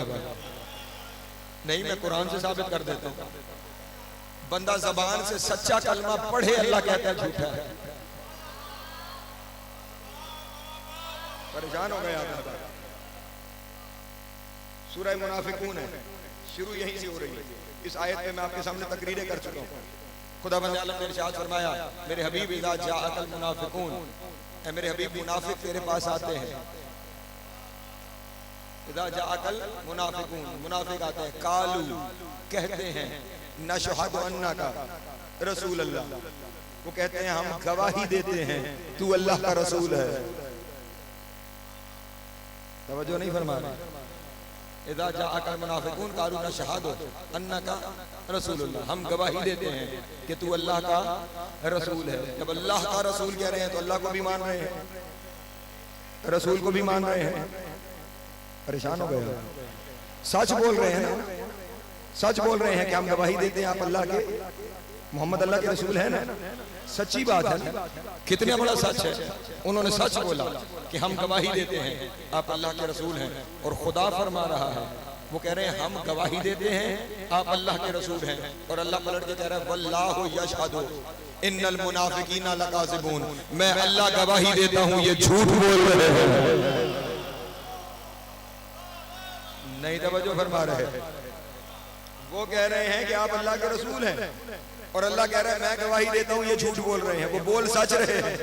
नहीं, मैं कुरान से साबित कर देता हूं। बंदा जबान से सच्चा कलमा पढ़े अल्लाह कहता है झूठा है। परेशान हो गए आप? सूरह मुनाफिकून है, शुरू यहीं से हो रही है। इस आयत में मैं आपके सामने तकरीरें कर चुका हूँ। खुदा बंदे आलम ने इरशाद फरमाया मेरे हबीब इज़ा जाअकल मुनाफिकून, ऐ मेरे हबीब मुनाफिक तेरे पास आते हैं इज़ा जाअकल मुनाफिकून, मुनाफिक आते हैं, कालू कहते हैं, नशहदु अन्नका रसूल अल्लाह, वो कहते हैं हम गवाही देते हैं तू अल्लाह का रसूल है। तवज्जो नहीं फरमा रहे। इज़ा जाअकल मुनाफिकून कालू नशहदु अन्नका रसूलुल्लाह, हम गवाही देते हैं कि तू अल्लाह का रसूल है। जब अल्लाह का रसूल कह रहे हैं तो अल्लाह को भी मान रहे हैं, रसूल को भी मान रहे हैं। परेशान हो गए, सच बोल रहे हैं ना, सच बोल रहे हैं कि हम गवाही देते हैं आप अल्लाह के, मोहम्मद अल्लाह के रसूल है ना, सच्ची बात है ना, कितना बड़ा सच है। उन्होंने सच बोला कि हम गवाही देते हैं आप अल्लाह के रसूल हैं, और खुदा फरमा रहा है, वो कह रहे हैं हम गवाही देते हैं आप अल्लाह के रसूल हैं, और अल्लाह पलट के कह रहा है वल्लाहु यशहदु इन्नल मुनाफिकीना लकाज़िबून, मैं अल्लाह गवाही देता हूं ये झूठ बोल रहे हैं। नहीं तवज्जो फरमा रहे। वो कह रहे हैं कि आप अल्लाह के रसूल हैं, और अल्लाह कह रहा है मैं गवाही देता हूं ये झूठ बोल रहे हैं। वो बोल सच रहे हैं,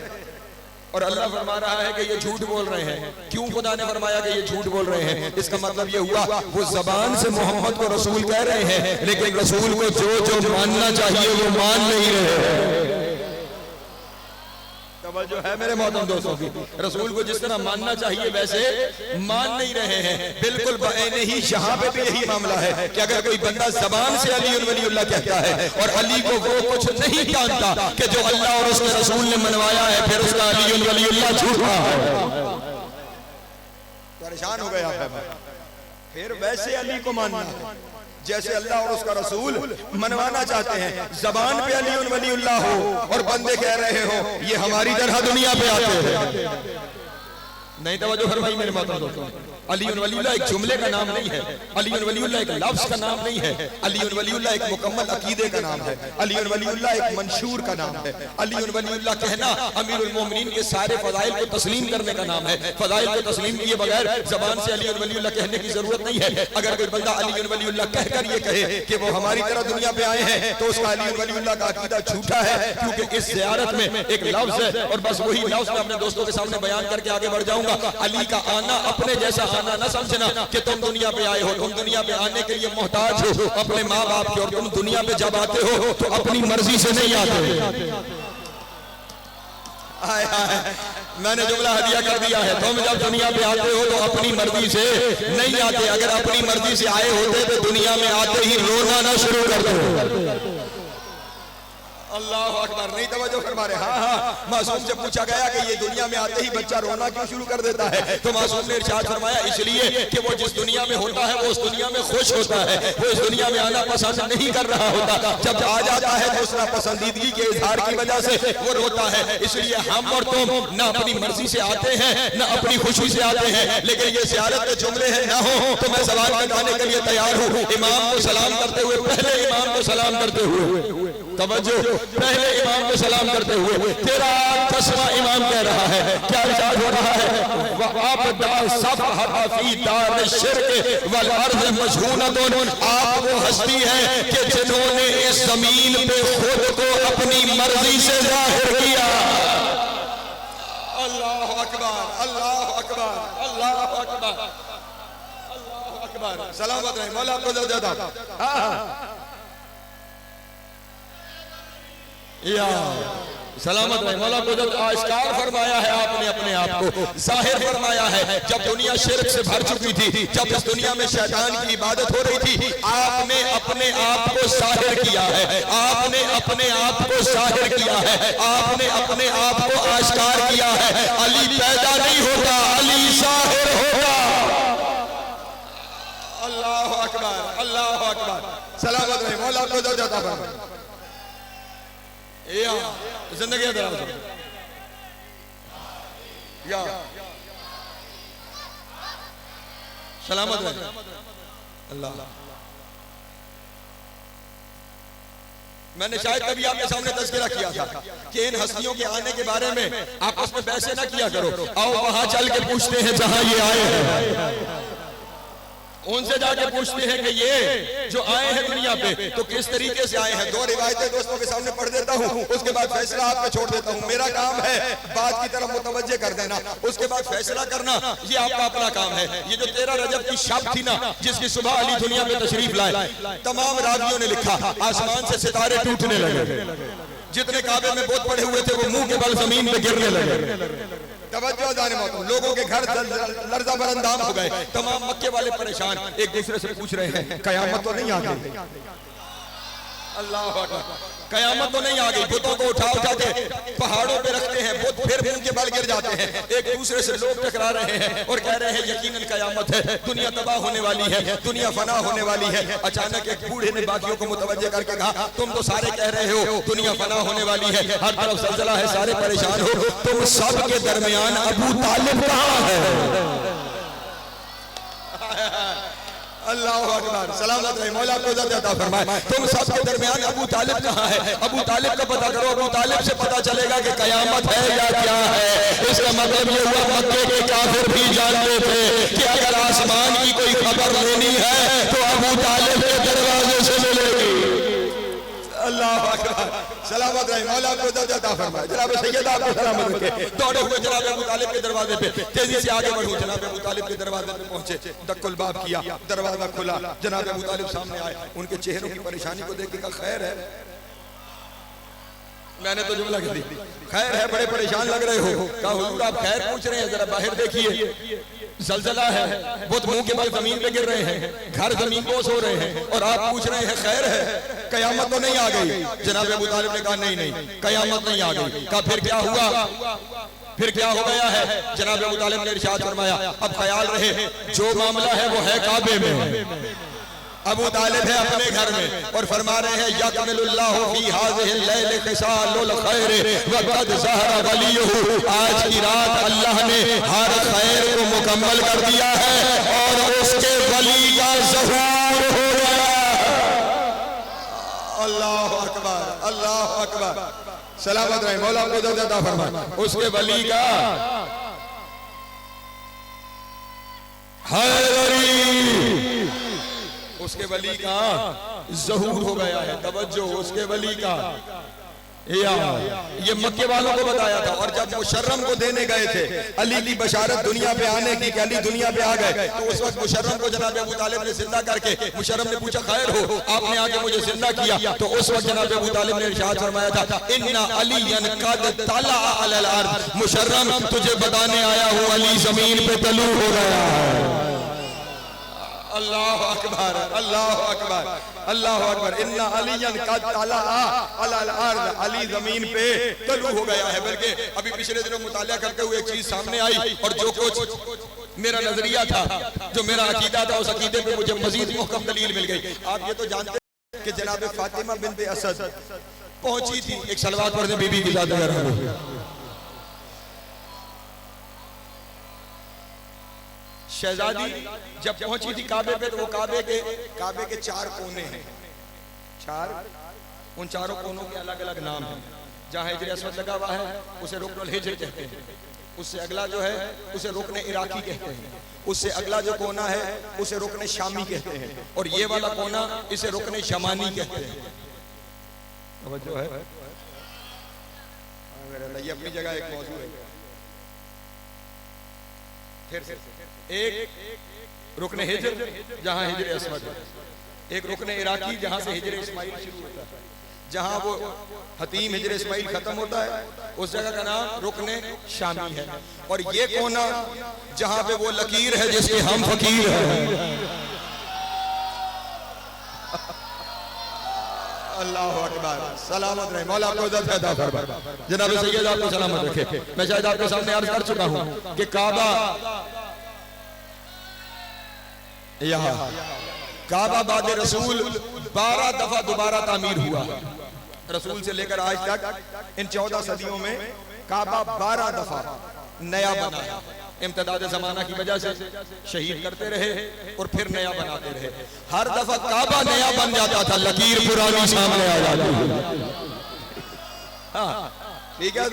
और अल्लाह फरमा रहा है कि ये झूठ बोल रहे हैं। क्यों खुदा ने फरमाया कि ये झूठ बोल रहे हैं? इसका मतलब ये हुआ वो जबान से मोहम्मद को रसूल कह रहे हैं, लेकिन रसूल को जो जो मानना चाहिए वो मान नहीं रहे। जो है मेरे मोहतरम दोस्तों की, रसूल को जिस तरह मानना चाहिए वैसे मान नहीं रहे हैं। बिल्कुल बयान ही यहाँ पे भी यही मामला है कि अगर कोई बंदा जबान से अली वलीउल्लाह कहता है और अली को वो कुछ नहीं जानता कि जो अल्लाह और उसके रसूल ने मनवाया है, फिर उसका अली वलीउल्लाह झूठा है। परेशान हो गया है। फिर वैसे अली को मानना है जैसे अल्लाह और उसका रसूल मनवाना चाहते हैं। जबान पे अली वलीउल्लाह हो और बंदे कह रहे हो ये हमारी तरह दुनिया पे आते हैं। नहीं तवज्जो फरमाई मेरे मोहतरम दोस्तों, अली वलीउल्लाह एक जुमले का नाम नहीं है, अली वलीउल्लाह एक लफ्ज का नाम नहीं है, अली वलीउल्लाह एक मुकम्मल अकीदे का नाम है, अली वलीउल्लाह एक मंशूर का नाम है। अली वलीउल्लाह कहना अमीरुल मोमिनीन के सारे फजाइल को तस्लीम करने का नाम है। फजाइल को तस्लीम किए बगैर जबान से अली वलीउल्लाह कहने की जरूरत नहीं है। अगर कोई बंदा अली वलीउल्लाह कहकर ये कहे कि वो हमारी तरह दुनिया पे आए हैं तो उसका अली वलीउल्लाह का अकीदा झूठा है, क्योंकि इस ज़ियारत में एक लफ्ज है और बस वही लफ्ज मैं अपने दोस्तों के सामने बयान करके आगे बढ़ जाऊंगा। अली का आना अपने जैसा आना न समझना कि तुम दुनिया पे आए हो, तुम दुनिया पे आने के लिए मोहताज हो अपने माँ बाप के, और तुम दुनिया पे जब आते हो तो अपनी मर्जी से नहीं आते। आए आए, मैंने जुमला हदिया कर दिया है, तुम जब दुनिया पे आते हो तो अपनी मर्जी से नहीं आते। अगर अपनी मर्जी से आए होते तो दुनिया में आते ही रोना ना शुरू कर दो। अल्लाह अकबर। नहीं तवज्जो फरमा रहे। हाँ हाँ, मासूम से पूछा गया कि ये दुनिया में आते ही बच्चा रोना क्यों शुरू कर देता है, तो मासूम ने इरशाद फरमाया इसलिए कि वो जिस दुनिया में होता है वो उस दुनिया में खुश होता है, वो इस दुनिया में आना पसंद नहीं कर रहा होता। जब आ जाता है तो उस नापसंदीदगी के इजहार की वजह से वो रोता है। इसलिए हम और तुम ना अपनी मर्जी से आते हैं ना अपनी खुशी से आते हैं, लेकिन ये ज़ियारत के जुमले हैं ना हो तो मैं सवाल लगाने के लिए तैयार हूँ। इमाम को सलाम करते हुए, पहले इमाम को सलाम करते हुए, तवज्जो, पहले इमाम को सलाम करते हुए तेरा 10वां इमाम कह रहा है, क्या इरशाद हो रहा है? आप वो हस्ती है कि जिन्होंने इस जमीन पे खुद को अपनी मर्जी से जाहिर किया। अल्लाह अकबर, अल्लाह अकबर, अल्लाह अकबर, अल्लाह अकबर। सलामत रहे मौला आपको ज्यादा या सलामत रहे। मौला को जब आश्कार फरमाया है आपने अपने आप को जाहिर फरमाया है, जब दुनिया शिर्क से भर चुकी थी, जब इस दुनिया में शैतान की इबादत हो रही थी, आपने अपने आप को जाहिर किया है, आपने अपने आप को जाहिर किया है, आपने अपने आप को आश्कार किया है। अली पैदा नहीं होता, अली जाहिर होगा। अल्लाह अकबर, अल्लाह अकबर। सलामत रहे मौला को ज्यादा या जिंदगी या सलामत रहे अल्लाह। मैंने शायद कभी आपके सामने तज़किरा किया था कि इन हस्तियों के आने के बारे में आपस में बहसें ना किया करो, आओ वहां चल के पूछते हैं जहां ये आए हैं। उनसे जाके पूछते हैं कि ये जो आए हैं दुनिया पे तो किस तरीके से आए हैं। दो रिवायतें दोस्तों के सामने पढ़ देता हूँ, उसके बाद फैसला आप पे छोड़ देता हूँ। मेरा काम है बात की तरफ मुतवज्जे कर देना, उसके बाद फैसला करना ये आपका अपना काम है। ये जो 13 रजब की शब थी ना, जिसकी सुबह अली दुनिया में तशरीफ लाए, तमाम रावियों ने लिखा आसमान से सितारे टूटने लगे, जितने काबे में बोध पड़े हुए थे वो मुंह के बल जमीन पे गिरने लगे। तवज्जो जाने मौत, लोगों के घर लर्जा बरंदाम हो गए, तमाम मक्के वाले परेशान एक दूसरे से पूछ रहे हैं कयामत तो नहीं आ गई? अल्लाह अकबर, कयामत तो नहीं आ गई? बुतों को उठा उठा के पहाड़ों पे रखते हैं, बुत फिर मुंह के बल गिर जाते हैं, एक दूसरे से लोग टकरा रहे हैं और कह रहे हैं यकीनन कयामत है, दुनिया तबाह होने वाली है, दुनिया फना होने वाली है। अचानक एक बूढ़े ने बाकियों को मुतवज्जे करके कहा तुम तो सारे कह रहे हो दुनिया फना होने वाली है, हर तरफ ज़लज़ला है, सारे परेशान हो, तुम सब के दरमियान अबू तालिब कहाँ है? अल्लाह अकबर, सलामत रहे, मौला आपको इज़्ज़त अता फरमाए। तुम सब के दरमियान अबू तालिब कहाँ है? अबू तालिब का पता करो, अबू तालिब से पता चलेगा कि कयामत है या क्या है। इसका मतलब ये हुआ मक्के के काफिर भी जानते थे कि अगर आसमान की कोई खबर लेनी है तो अबू तालिब के दरवाजे से मिलेगी। अल्लाह अकबर, सलामत रहे, मौला आपको इज़्ज़त अता फरमाए। जनाब सैयद आपको सलामत रखे। दौड़े हुए जनाब अबू तालिब के दरवाजे पे तेजी से आगे बढ़ो। जनाब अबू तालिब के दरवाजे पे पहुंचे, दक्कुल बाब किया, दरवाजा खुला, जनाब अबू तालिब सामने आए, उनके चेहरों की परेशानी को देख के कहा खैर है? मैंने तो जुमला कह दी, खैर है, बड़े परेशान लग रहे हो। कहा हुजूर आप खैर पूछ रहे हैं, जरा बाहर देखिए, ज़लज़ला है, बहुत मुंह के बल जमीन पे गिर रहे हैं, घर जमीन बोस हो रहे हैं और आप पूछ रहे हैं खैर है, कयामत तो नहीं आ गई? जनाब अबू तालिब ने कहा नहीं नहीं, कयामत नहीं आ गई। कहा फिर क्या हुआ, फिर क्या हो गया है? जनाब अबू तालिब ने इरशाद फरमाया अब ख्याल रहे जो मामला है वो है काबे में, अबू तालिब है अपने घर में और फरमा रहे हैं यकमिलुल्लाहु फी हाज़िहिल लैल ख़िसालुल खैर व क़द ज़हरा वलियुहु, आज की रात अल्लाह ने हर खैर को मुकम्मल कर दिया है और उसके वली का ज़हूर हो गया। अल्लाह अकबर, अल्लाह अकबर, सलामत रहे, मौला को इज़्ज़त अता फरमाए। उसके वली का हैदरी, उसके वली का ज़हूर हो गया है। तवज्जो, उसके वली का ये मक्के वालों को बताया था। और जब मुशर्रम को देने गए थे अली की बशारत दुनिया पे आने की कि अली दुनिया पे आ गए, तो उस वक्त मुशर्रम को जनाब अबू तालिब ने जिंदा करके, मुशर्रम ने पूछा खैर हो, आपने आके मुझे जिंदा किया, तो उस वक्त जनाब अबू तालिब ने इरशाद फरमाया था इन्ना अलियन कद तला अलल अर्द, मुशर्रम तुझे बताने आया हूँ अली जमीन पे तलू हो गया है। अल्लाह अकबर, अल्लाह अकबर, अल्लाह अकबर, इन्ना अलियन कद तला अलल अर्द, अली जमीन पे तलू हो गया है। बल्कि अभी पिछले दिनों मुतालिया करते हुए एक चीज सामने आई और जो कुछ मेरा नजरिया था, जो मेरा अकीदा था, उस अकीदे पे मुझे मजीद मुहकम दलील मिल गई। आप ये तो जानते हैं कि जनाब फातिमा बिन्त असद पहुंची थी, एक सलवात पढ़ने बीबी की ज़ात शहजादी जब पहुंची थी काबे पे, तो वो काबे के 4 कोने हैं, 4, उन चारों कोनों के अलग अलग नाम हैं। जहाँ हिजर अस्वद लगा हुआ है उसे रुकनुल हिजर कहते हैं, उससे अगला जो है उसे रुकन इराकी कहते हैं, उससे अगला जो कोना है उसे रुकन शामी कहते हैं, और ये वाला कोना इसे रुकन शमानी कहते हैं। जो है ये अपनी जगह एक मौजूद है। फिर से एक रुकन हिजर जहां हिजर अस्वद है, एक रुकन इराकी जहां से हिजर इस्माइल शुरू होता है, जहां वो हतीम हिजर इस्माइल खत्म होता है उस जगह का नाम रुकन शामी है, और ये कोना जहां पे वो लकीर है जिसके हम फकीर हैं। अल्लाह अकबर, सलामत रहे, मौला आपको इज़्ज़त अता फरमाए। जनाब सैयद आपको सलामत रखे। मैं शायद आपके सामने अर्ज कर चुका हूं कि काबा यहाँ काबा बाद रसूल 12 दफा दोबारा तामीर हुआ। रसूल से लेकर आज तक इन 14 सदियों में काबा 12 दफा नया बना। इम्तिदाद ज़माना की वजह से शहीद करते रहे और फिर नया बनाते रहे। हर दफा काबा नया बन जाता था, लकीर पुरानी सामने आ जाती। हाँ ठीक है,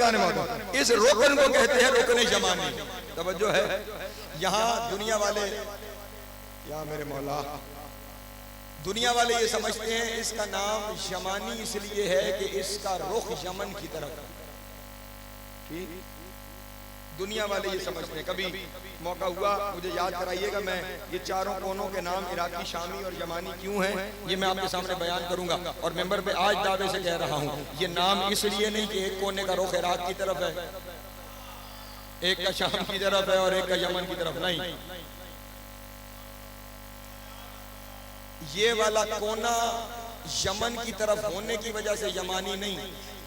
इस रोकन को कहते हैं रोकन जमानी। तवज्जो है, यहाँ दुनिया वाले या मेरे मौला। दुनिया वाले ये समझते हैं इसका नाम यमानी इसलिए है कि इसका रुख यमन की तरफ। ठीक, दुनिया वाले ये समझते हैं। कभी मौका हुआ मुझे याद कराइएगा, मैं ये चारों कोनों के नाम इराकी, शामी और यमानी क्यों हैं ये मैं आपके सामने बयान करूंगा। और मेंबर पे आज दावे से कह रहा हूँ, ये नाम इसलिए नहीं कि एक कोने का रुख इराक की तरफ है, एक का शाम की तरफ है और एक का यमन की तरफ, नहीं। ये वाला कोना यमन की तरफ होने की वजह से यमानी नहीं,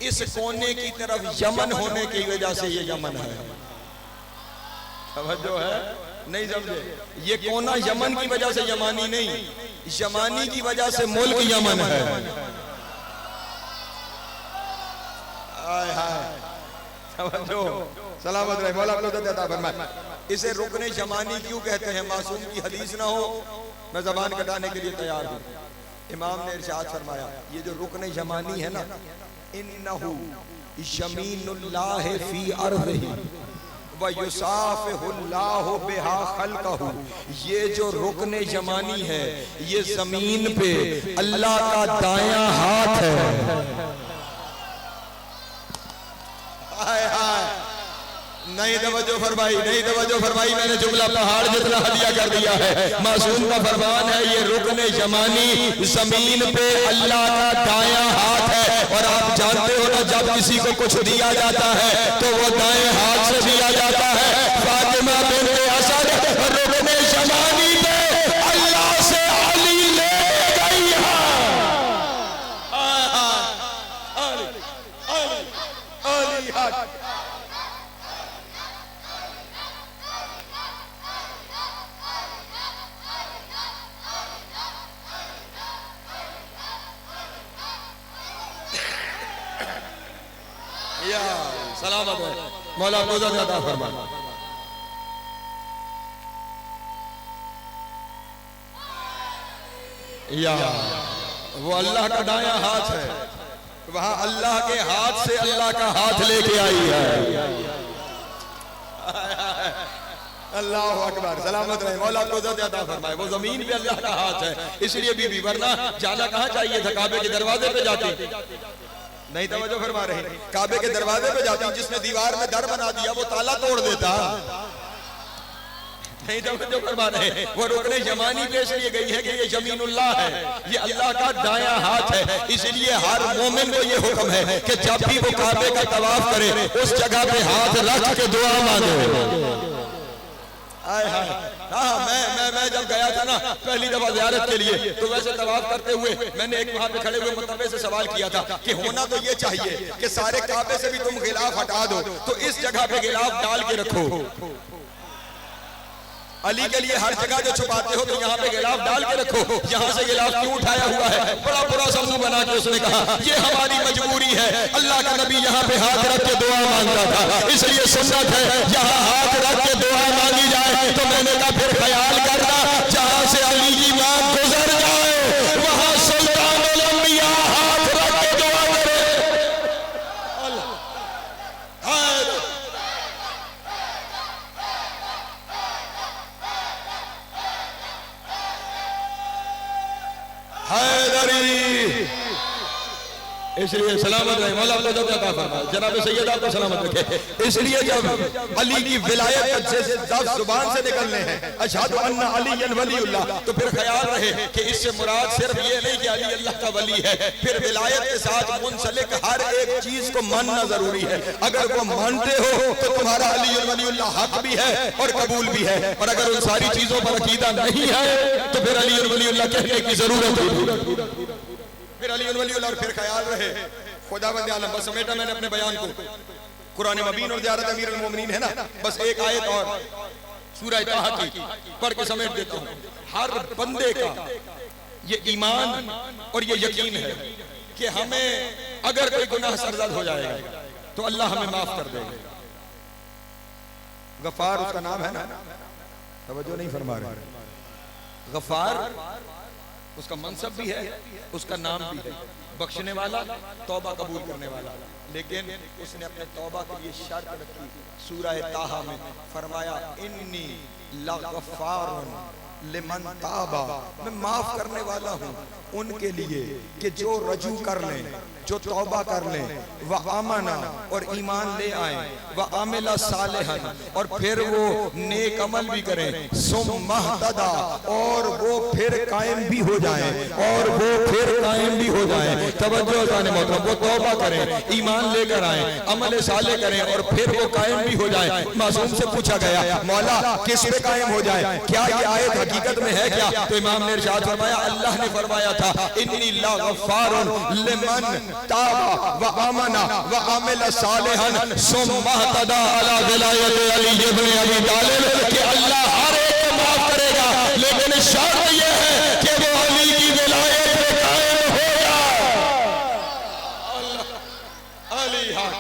इस कोने की तरफ यमन होने की वजह से ये यमन है। समझो है नहीं समझे? ये कोना यमन की वजह से यमानी नहीं, यमानी की वजह से मुल्क यमन है। समझो, सलामत रहे मौला अता फरमाए। इसे रुकने यमानी क्यों कहते हैं? मासूम की हदीस ना हो, मैं जबान कटाने के लिए तैयार हूँ। इमाम ने इरशाद फरमाया, ये जो रुकने यमानी है ना, इन्नहु यमीनुल्लाह फी अर्ज़िही व युसाफिहुल्लाहु बिहा खल्क़हु। ये जो रुकने यमानी है, ये जमीन पे अल्लाह का दायां हाथ है। हाय हाय, नहीं तवज्जो फरमाई, नहीं तवज्जो फरमाई। मैंने जुमला पहाड़ जितना हदिया कर दिया है। मासूम का फरमान है, ये रुकने जमानी जमीन पे अल्लाह का दायां हाथ है। और आप जानते हो ना, जब किसी को कुछ दिया जाता है तो वो दाएं हाथ से दिया जाता है। फातिमा बिन्ते असद रुकने जमानी पे अल्लाह से अली ले गई है। सलामत है मौला अता फरमाए। या वो अल्लाह का दायां हाथ है, वहां अल्लाह के हाथ से अल्लाह का हाथ लेके आई है। अल्लाह अकबर, सलामत रहे मौला अता फरमाए। वो जमीन पे अल्लाह का हाथ है, इसलिए बीबी, वरना जाना कहाँ चाहिए था? काबे के दरवाजे पे जाती। नहीं तवज्जो फरमा रहे, काबे के दरवाजे पे जाती। जिसने दीवार में दर बना दिया वो ताला तोड़ देता। नहीं तवज्जो फरमा रहे, वो रुकने जमानी पे इसलिए गई है कि ये जमीनुल्लाह है, ये अल्लाह का दायां हाथ है। इसलिए हर मोमिन को ये हुक्म है कि जब भी वो काबे का तवाफ करे, उस जगह पे हाथ रख के दुआ मांगे। आय हाय, हाँ, मैं जब गया था ना पहली दफा ज़ियारत के लिए, तो वैसे तवाफ करते हुए मैंने एक वहां पे खड़े हुए मुतब्बे से सवाल किया था कि होना तो ये चाहिए कि सारे काबे से भी तुम गिलाफ हटा दो, तो इस जगह पे गिलाफ डाल के रखो। अली के लिए हर जगह जो छुपाते हो तो यहाँ पे गिलाफ डाल के रखो। यहाँ से गिलाफ क्यों उठाया हुआ है? बड़ा बुरा समूह बना के उसने कहा ये हमारी मजबूरी है। अल्लाह का नबी यहाँ पे हाथ रख के दुआ मांगता था, इसलिए सुन्नत है यहाँ हाथ रख के दुआ मांगी जाए। तो मैंने कहा फिर ख्याल करना, जहाँ से अली की बात गुजर जाए वहाँ सुल्तानुल अंबिया हाथ रख के दुआ करे। इसलिए सलामत रहे मौला अता फरमाए, जनाब सैयद आपको सलामत रखे। इसलिए जब अली की विलायत से जुबान से निकलने हैं अशहदु अन्ना अलिय्यन वलीउल्लाह, तो फिर ख्याल रहे कि इससे मुराद सिर्फ ये नहीं कि अली अल्लाह का वली है, फिर विलायत के साथ मुंसलिक हर एक चीज को मानना जरूरी है। अगर वो मानते हो तो तुम्हारा अली वलीउल्लाह हक भी है और कबूल भी है, और अगर उन सारी चीजों पर अकीदा नहीं है तो फिर अली वलीउल्लाह कहने की जरूरत नहीं। फिर अली वलीउल्लाह, और फिर ख्याल रहे खुदावंद आलम। बस समेटा मैंने अपने बयान को, कुरान मबीन और ज़ियारत अमीरुल मोमिनीन है ना, बस एक आयत और सूरह ताहा की पढ़ के समेट देता हूँ। हर बंदे का ये ईमान और ये यकीन है कि हमें अगर कोई गुनाह सरजद हो जाएगा तो अल्लाह हमें माफ कर देगा। गफार उसका नाम है ना, तवज्जो नहीं फरमा रहे। गफार उसका मनसब भी है, उसका नाम भी है, बख्शने वाला, तौबा कबूल करने वाला। लेकिन उसने अपने तौबा के लिए शर्त रखी। सूरह ताहा में फरमाया इन्नी लगफ़ारुन लिमन ताबा, मैं माफ करने वाला हूँ उनके लिए कि जो रजू कर लें, जो तौबा कर लें, वह आमना और ईमान ले आए, वह आमिला सालेहन और फिर वो नेक अमल भी करें, सुम्महतदा और वो फिर कायम भी हो जाए, और वो फिर कायम भी हो जाए। तवज्जो जाने मोहतरम, वो तौबा करें, ईमान लेकर आए, अमल साले करें और फिर वो कायम भी हो जाए। मासूम से पूछा गया, मौला किस पे कायम हो जाए, क्या ये आयत हकीकत में है क्या? तो इमाम ने इरशाद फरमाया, अल्लाह ने फरमाया था इन्नी ला गफ्फारुन लिमन ताबा व आमना व आमिल सालिहन सुम्मा तदा अला विलायत अली इब्न अबी तालिब कि अल्लाह हर एक को माफ करेगा, लेकिन शर्त यह है कि वो अली की विलायत पे कायम होगा। अल्लाह अली हक।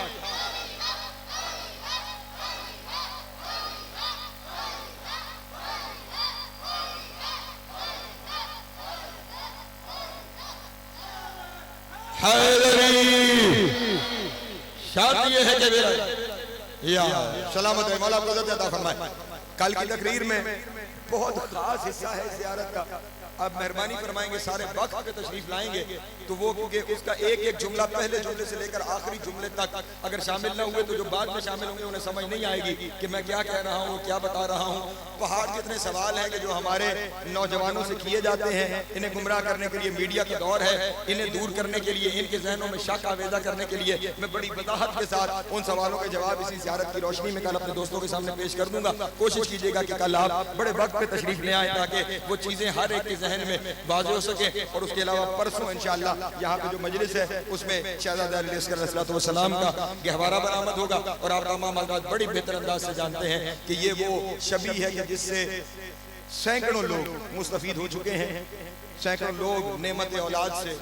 शर्त यह है कि या सलामत है, मौला आपको ज़िंदा फरमाए। कल की तकरीर में बहुत खास हिस्सा है ज़ियारत का, आप मेहरबानी फरमाएंगे सारे वक्त पे तशरीफ लाएंगे तो वो, क्योंकि उसका एक एक जुमला पहले जुमले से लेकर आखिरी जुमले तक अगर शामिल ना हुए तो जो बाद में शामिल होंगे उन्हें समझ नहीं आएगी कि मैं क्या कह रहा हूँ, क्या बता रहा हूँ। पहाड़ जितने सवाल हैं कि जो हमारे नौजवानों से किए जाते हैं, इन्हें गुमराह करने के लिए मीडिया का दौर है, इन्हें दूर करने के लिए, इनके जहनों में शक आवेदा करने के लिए मैं बड़ी वजाहत के साथ उन सवालों के जवाब इसी ज़ियारत की रोशनी में कल अपने दोस्तों के सामने पेश कर दूंगा। कोशिश कीजिएगा कि कल आप बड़े वक्त पे तशरीफ ले आए ताकि वो चीजें हर एक के जहन में वाज़ेह हो सके। और उसके अलावा परसों इंशाअल्लाह यहाँ पे जो मजलिस है उसमें शहज़ादा अली अस्कर अलैहिस्सलाम का गहवारा बरामद होगा। और आप तमाम हज़रात बड़ी बेहतर अंदाज से जानते हैं कि ये वो शबी है कि जिससे सैकड़ों लोग मुस्तफीद हो चुके हैं, सैकड़ों लोग नेमत औलाद से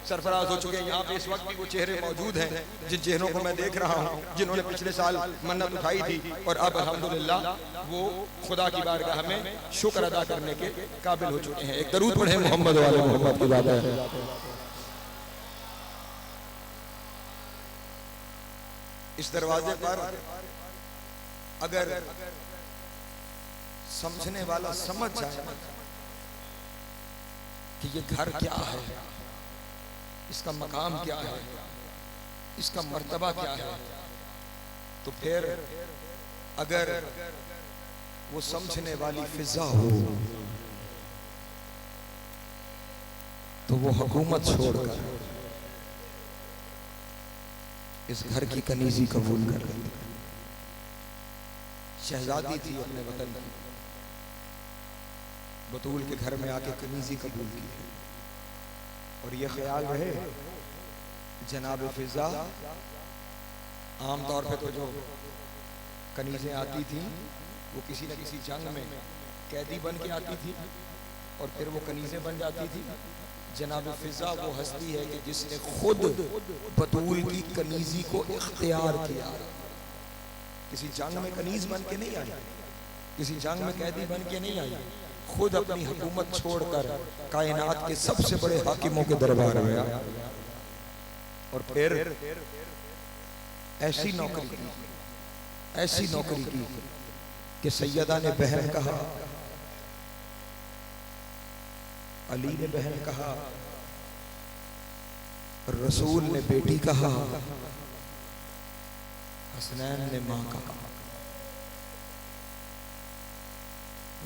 सरफराज हो चुके हैं। यहाँ पे इस वक्त भी वो चेहरे मौजूद हैं जिन चेहरों को मैं देख रहा हूँ, जिन्होंने पिछले साल मन्नत उठाई थी और अब अल्हम्दुलिल्लाह वो खुदा की बारगाह में शुक्र अदा करने के काबिल हो चुके हैं। एक दरूद पढ़े मोहम्मद वाले मोहम्मद की बात है। इस दरवाजे पर अगर समझने वाला समझ जाए कि ये घर क्या है, इसका मकाम क्या है, इसका मर्तबा क्या है, तो फिर अगर वो समझने वाली फिजा हो तो वो हुकूमत छोड़कर इस घर की कनीजी कबूल कर लेती। शहजादी थी अपने वतन की, बतूल के घर में आके कनीजी कबूल की और ये ख्याल रहे जनाब फिजा आमतौर पे तो जो कनीजें आती थी वो किसी न किसी जंग में कैदी बन के आती थी और फिर वो कनीजें बन जाती थी। जनाब फिजा वो हस्ती है कि जिसने खुद बतूल की कनीजी को इख्तियार किया। किसी जंग में कनीज बन के नहीं आई, किसी जंग में कैदी बन के नहीं आई, खुद अपनी हुकूमत छोड़कर कायनात के सबसे बड़े हाकिमों के दरबार में आया और फिर ऐसी नौकरी की, ऐसी नौकरी की कि सैयदा ने बहन कहा, अली ने बहन कहा, रसूल ने बेटी कहा, हसनैन ने मां कहा।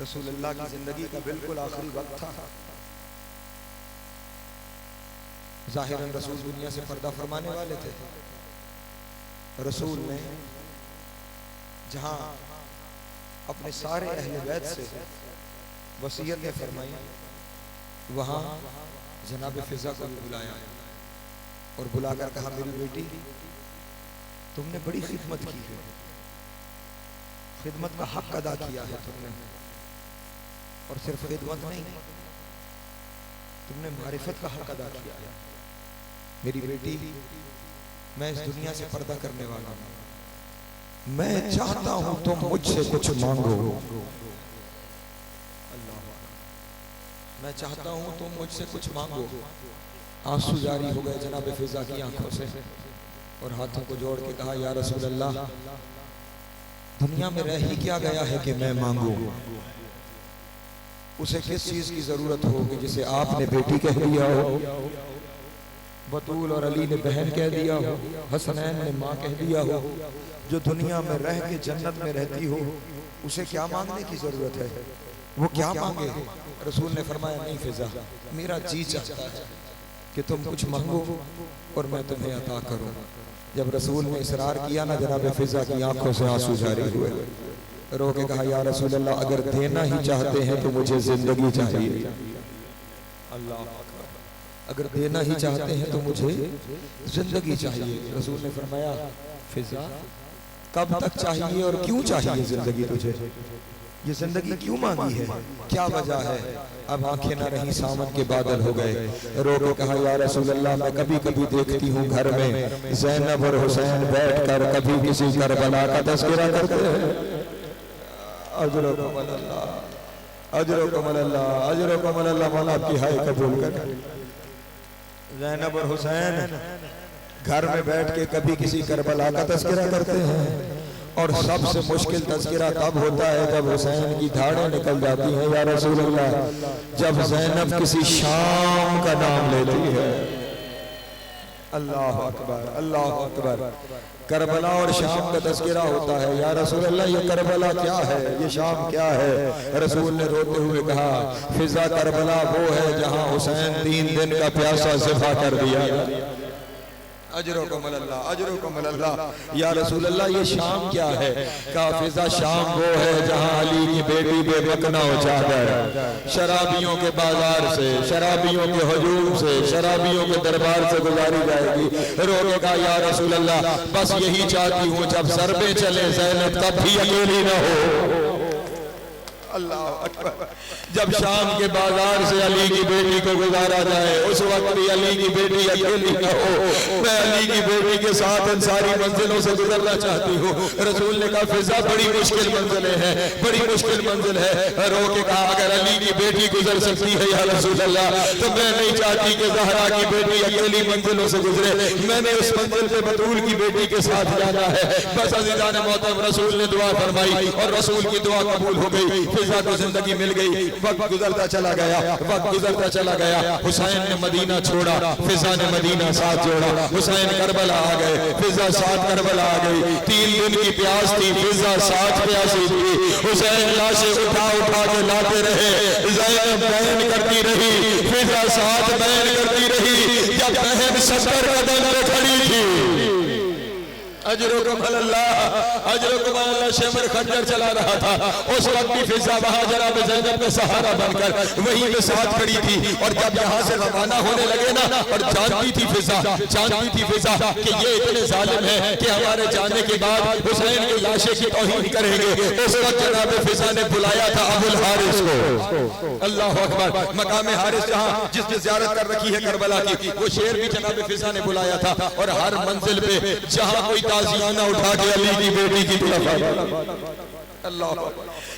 रसूलुल्लाह की जिंदगी का बिल्कुल आखिरी वक्त था। जाहिरन रसूल दुनिया से पर्दा फरमाने वाले थे। रसूल ने जहां अपने सारे अहले बैत से वसीयतें फरमाई, वहां जनाब फिजा को भी बुलाया और बुलाकर कहा, मेरी बेटी तुमने बड़ी खिदमत की है, खिदमत का हक अदा किया है तुमने, और सिर्फ खिदमत नहीं, तुमने मारिफत का हक अदा किया है। मेरी बेटी, मैं इस दुनिया से पर्दा करने वाला हूं, मैं चाहता हूं तुम मुझसे कुछ मांगो। मैं चाहता हूं तुम मुझसे कुछ मांगो। आंसू जारी हो गए जनाब फिजा की आंखों से और हाथों को जोड़ के कहा, या रसूल अल्लाह, दुनिया में रह ही क्या गया है कि मैं मांगू। उसे किस चीज की जरूरत हो कि जिसे आपने बेटी कह दिया हो, बतूल और अली ने बहन कह दिया हो, हसनैन ने माँ कह दिया हो, जो दुनिया में रह के जन्नत में रहती हो, उसे क्या मांगने की जरूरत है? वो क्या मांगे? रसूल ने फरमाया नहीं फिजा, मेरा जी चाहता है कि तुम कुछ मांगो और मैं तुम्हें अता करूं। जब रसूल ने इसरार किया ना, जनाब फिजा की आंखों से आंसू जारी हुए, रो के कहा या रसूल अल्लाह, अगर देना ही चाहते हैं तो मुझे जिंदगी चाहिए। अल्लाह अकबर, अगर देना ही चाहते हैं तो मुझे जिंदगी चाहिए। रसूल ने फरमाया फिजा कब तक चाहिए और क्यों चाहिए जिंदगी तुझे? ये जिंदगी क्यों मांगी है, क्या वजह है? अब आंखें न रही, सावन के बादल हो गए, रो के कहा या रसूल अल्लाह, मैं कभी कभी देखती हूँ घर में ज़ैनब और हुसैन बैठकर कभी किसी करबला का तज़किरा करते हैं। अजरकुम अल्लाह, अजरकुम अल्लाह, अजरकुम अल्लाह, मौला आपकी हाय कबूल कर। ज़ैनब और हुसैन घर में बैठ के कभी किसी करबला का तज़किरा करते हैं, और सबसे मुश्किल तज़किरा तब होता है जब हुसैन की धाड़ें निकल जाती हैं या रसूल अल्लाह, जब ज़ैनब किसी शाम का नाम लेती है। अल्लाह अकबर, अल्लाह अकबर। करबला और शाम का तज़किरा होता है, या रसूल अल्लाह ये करबला क्या है, ये शाम क्या है? रसूल ने रोते हुए कहा फिजा करबला वो है जहां हुसैन 3 दिन का प्यासा ज़िबा कर दिया। अजरुकुम अल्लाह, अजरुकुम अल्लाह। या रसूल अल्लाह ये शाम क्या है? कहा फिजा शाम वो है जहां अली की बेटी बेमकना हो चादर शराबियों के बाजार से, शराबियों के हुजूम से, शराबियों के दरबार से गुजारी जाएगी। रो का या रसूल अल्लाह, बस यही चाहती हूँ जब सरबे चले ज़ैनब तब भी अकेली न हो। अल्लाह अकबर। जब शाम के बाजार से अली की बेटी को गुजारा जाए, उस वक्त भी अली की बेटी अकेली न हो। मैं अली की बेटी के साथ इन सारी मंजिलों से गुजरना चाहती हूँ। रसूल ने कहा फिजा बड़ी मुश्किल मंजिलें हैं, बड़ी मुश्किल मंजिल है। रो के कहा अगर अली की बेटी गुजर सकती है या रसूल अल्लाह, तो मैं नहीं चाहती कि ज़हरा की बेटी अकेली मंजिलों से गुजरे। मैंने उस मंजिल पे बतूल की बेटी के साथ जाना है। बस अज़ीज़ान मोहतरम, रसूल ने दुआ फरमाई और रसूल की दुआ कबूल हो गई। फिजा को जिंदगी मिल गई। वक्त गुजरता चला गया, वक्त गुजरता चला गया। हुसैन ने मदीना छोड़ा, फिजा ने मदीना साथ जोड़ा। हुसैन करबला आ गए, फिजा साथ करबला आ गई। 3 दिन की प्यास थी, फिजा साथ प्यासी थी। हुसैन लाशें उठा उठा के लाते रहे, ज़ैनब बयान करती रही, फिजा साथ बयान करती रही। जब बहन 70 कदम पे खड़ी थी, अजरुकुम अल्लाह, अजरुकुम अल्लाह, शेमर खंजर चला रहा था। उस वक्त भी फिजा वहां जनाब ज़ैनब का सहारा बनकर वहीं पे साथ खड़ी थी। और जब यहाँ से रवाना होने लगे ना, और जानती थी फिजा, जानती थी फिजा कि ये इतने जालिम है कि हमारे जाने के बाद हुसैन की लाशें की तौहीन करेंगे। उस वक्त जनाब फिजा ने बुलाया था अबुल हारिस को। अल्लाह अकबर। मकाम हारिस जहाँ जिसने ज़ियारत कर रखी है करबला की, वो शेर भी जनाब फिजा ने बुलाया था। और हर मंजिल पे जहाँ कोई ताज़ियाना उठा के अली की बेटी की तरफ अल्लाह,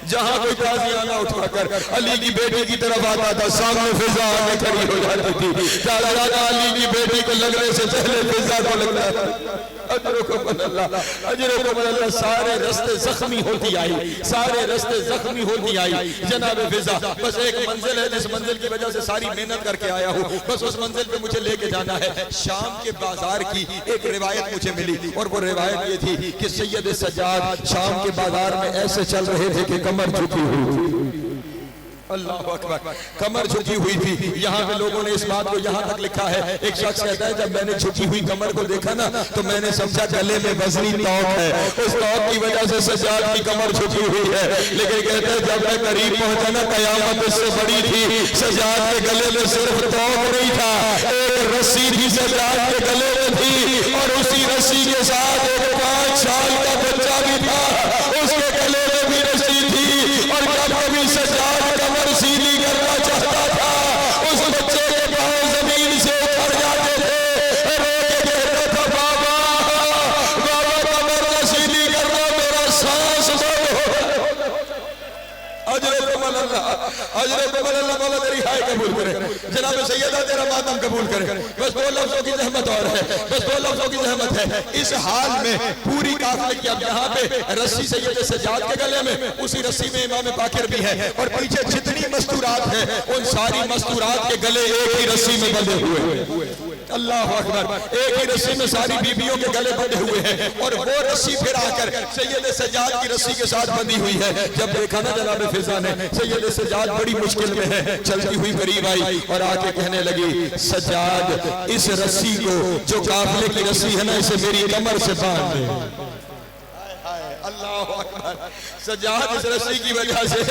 जहाँ कोई ताज़ियाना उठाकर अली की बेटी की तरफ आता था, सामने फिजा आगे खड़ी हो जाती थी। दादा अली की बेटी को लगने से पहले फिजा को लगता था। अजरुकुम अल्लाह, अजरुकुम अल्लाह। सारे रास्ते जख्मी होती आई, सारे रास्ते जख्मी होती आई जनाब फिजा। बस एक मंजिल है, जिस मंजिल की वजह से सारी मेहनत करके आया हूँ, बस उस मंजिल पे मुझे लेके जाना है। शाम के बाजार की एक रिवायत मुझे मिली, और वो रिवायत ये थी कि सैयद सज्जाद शाम के बाजार में ऐसे चल रहे थे कि कमर झुकी हुई थी। अल्लाह अकबर। कमर झुकी हुई थी। यहाँ पे लोगों ने इस बात को यहाँ तक लिखा है, एक शख्स कहता है जब मैंने झुकी हुई कमर को देखा ना, तो मैंने समझा गले में वजनी तौक है, उस तौक की वजह से सज्जाद की कमर झुकी हुई है। लेकिन कहते हैं जब मैं करीब पहुंचा ना, कयामत इससे बड़ी थी। सज्जाद के गले में सिर्फ तौक नहीं था, एक रस्सी भी सज्जाद के गले में थी, और उसी रस्सी के साथ एक 5 साल का बच्चा भी था, उसके गले में भी रस्सी थी। और जब कभी सज्जाद कमर सीधी करना चाहता था, उस बच्चे के पांव जमीन से उतर जाते थे। कहता था बाबा, बाबा कमर सीधी करना, मेरा सांस बंद हो। अजरुकुम हजरत मौला तेरी हाय कबूल करे, जनाब सैयदा तेरा मातम कबूल करे। बस दो लफ्जों की जहमत और है, बस दो लफ्जों की जहमत है। इस हाल में पूरी काफिले की, अब यहाँ पे रस्सी सैयद सज्जाद के गले में, उसी रस्सी में इमाम बाकिर भी है, और पीछे जितनी मस्तूरात है उन सारी मस्तूरात के गले एक ही रस्सी में बंधे हुए। अल्लाह अकबर, एक ही रस्सी में सारी बीबियों के गले बंधे हुए हैं, और वो रस्सी फिर आकर सैयद सज्जाद की रस्सी के साथ बंधी हुई है। जब देखा ना जनाब फिजा ने सैयद सज्जाद बड़ी मुश्किल में है, चलती हुई करीब आई और आके कहने लगी, सज्जाद इस रस्सी को, जो काफिले की रस्सी है ना, इसे मेरी कमर से बांध दे। अल्लाह अकबर, सज्जाद इस रस्सी की वजह से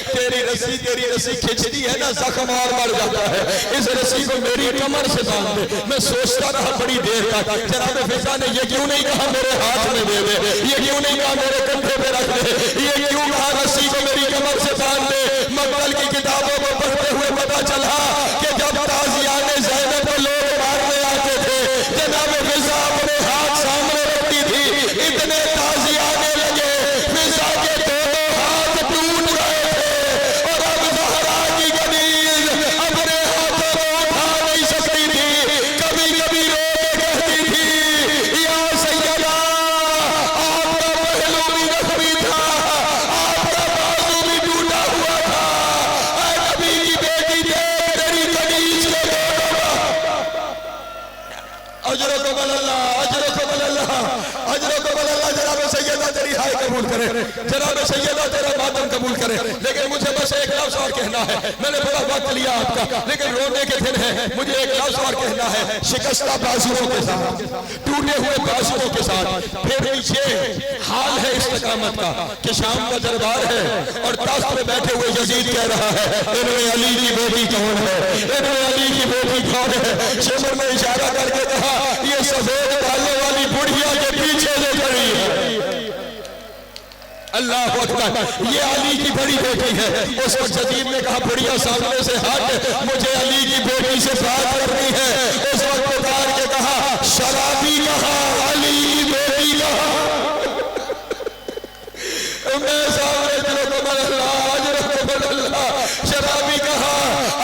तेरी रस्सी खिंचती है ना, जख्म और मर जाता है। इस रस्सी को मेरी कमर से बांध दे। मैं सोचता रहा बड़ी देर तक, जनाब फिजा ने ये क्यों नहीं कहा मेरे हाथ में दे दे, ये क्यों नहीं कहा मेरे कंधे पे रख दे, ये क्यों कहा रस्सी को मेरी कमर से बांध दे। मक्तल की किताबों को पढ़ते हुए पता चला कि जब ताज़ियाने ज़ैनब को लोग मारने आते थे, जनाब फिजा अपने हाथ सामने रखती थी, इतने ताज़ियाने लगे, फिजा के दोनों हाथ टूट गए थे, और अब ज़हरा की गनीज अपने हाथों को उठा नहीं सकती थी। कभी कभी रो के कहती थी, या सैयदा आपका पहलू भी जख्मी था, आपका बाजू भी टूटा हुआ था, नबी की बेटी देख तेरी गनीज के दोनों अजरकुम अल्लाह, अजरकुम अल्लाह, अजरकुम अल्लाह। जनाब सैयदा तेरी हाय कबूल करे, जनाब सैयदा तेरा मातम कबूल करे। लेकिन मुझे बस एक लफ्ज और कहना है, मैंने बड़ा वक्त लिया आपका, लेकिन रोने के दिन है, मुझे एक लफ्ज और कहना है। शिकस्ता बाजुओं के साथ, टूटे हुए बाजुओं के साथ, फिर ये हाल है इस्तिकामत का कि शाम का दरबार है और तख्त पे बैठे हुए यजीद कह रहा है, इनमें अली की बेटी कौन है, इनमें अली की बेटी कौन है। शिमर में इशारा करके कहा, ये सफेद बालों वाली बुढ़िया के पीछे जो खड़ी है। अल्लाह अकबर, ये अली की बड़ी बेटी है। उस वक्त यजीद ने कहा, बुढ़िया सामने से हट, मुझे अली की बेटी से बात करनी है। उस वक्त पुकार के कहा, शराबी कहा, अली की बेटी कहा। मैं सामने शराबी कहा,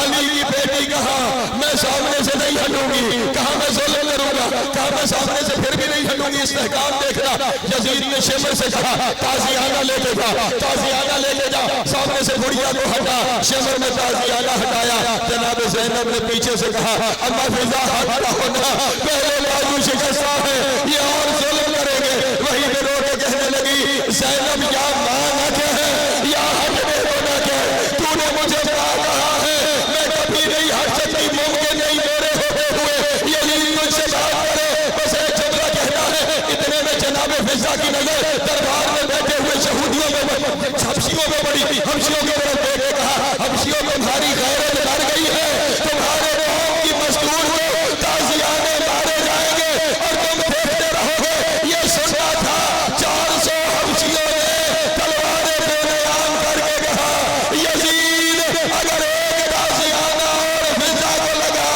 अली की बेटी कहा, मैं सामने से नहीं हटूंगी। कहा मैं जुल्म करूंगा, कहा मैं सामने से फिर भी नहीं हटूंगी। इस्तेहकाम देखना। यजीद ने शिमर से कहा, ताज़ियाना लेके जा, ताज़ियाना लेके जा। सामने से बुढ़िया को हटा, शिमर में ताज़ियाना हटाया। जनाब ज़ैनब ने पीछे से कहा, अम्मा फिजा हटा होना, पहले बाजू शिकस्ता है, ये और जुल्म करेंगे। वही पे रो के कहने लगी, ज़ैनब या मां न कहे या हटने को न कहे, तूने मुझे क्या कहा है, मैं कभी नहीं हट सकती, मुमकिन नहीं मेरे होते हुए यही मुझसे बात करे। बस एक जुमला कहना है। इतने में जनाब फिजा की नजर दरबार में बैठे हुए यहूदियों में, हबशियों में पड़ी। हबशियों की तरफ देख के कहा, हबशियों तुम्हारी गैरत मर गई है, तुम्हारे कौम की मस्तूर को ताज़ियाने मारे जाएंगे और तुम देखते रहोगे। ये सुनना था। 400 हबशियों ने तलवारें बेनयाम करके कहा, यजीद अगर एक ताज़ियाना और फिजा को लगा,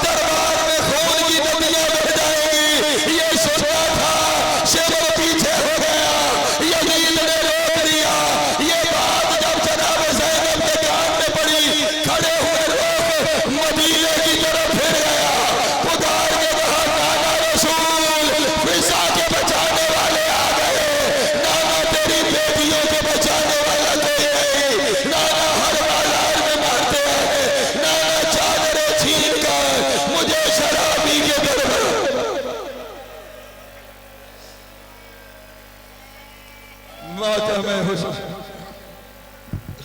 दरबार में खून की नदियां बह जाएंगी। ये सुनना था। शिमर पीछे हो गया, यजीद ने रोक लिया। ये बात जब जनाब ज़ैनब के कान में पड़ी, खड़े हुए लोग मदीने की तरफ फिर गया। पुकार के कहा, नाना रसूल, फिजा के बचाने वाले आ गए। नाना तेरी बेटियों के बचाने वाला कोई नहीं। नाना हर बाजार में मारते हैं। नाना चादरें छीन कर मुझे शराबी के दरबार मातम हुस्न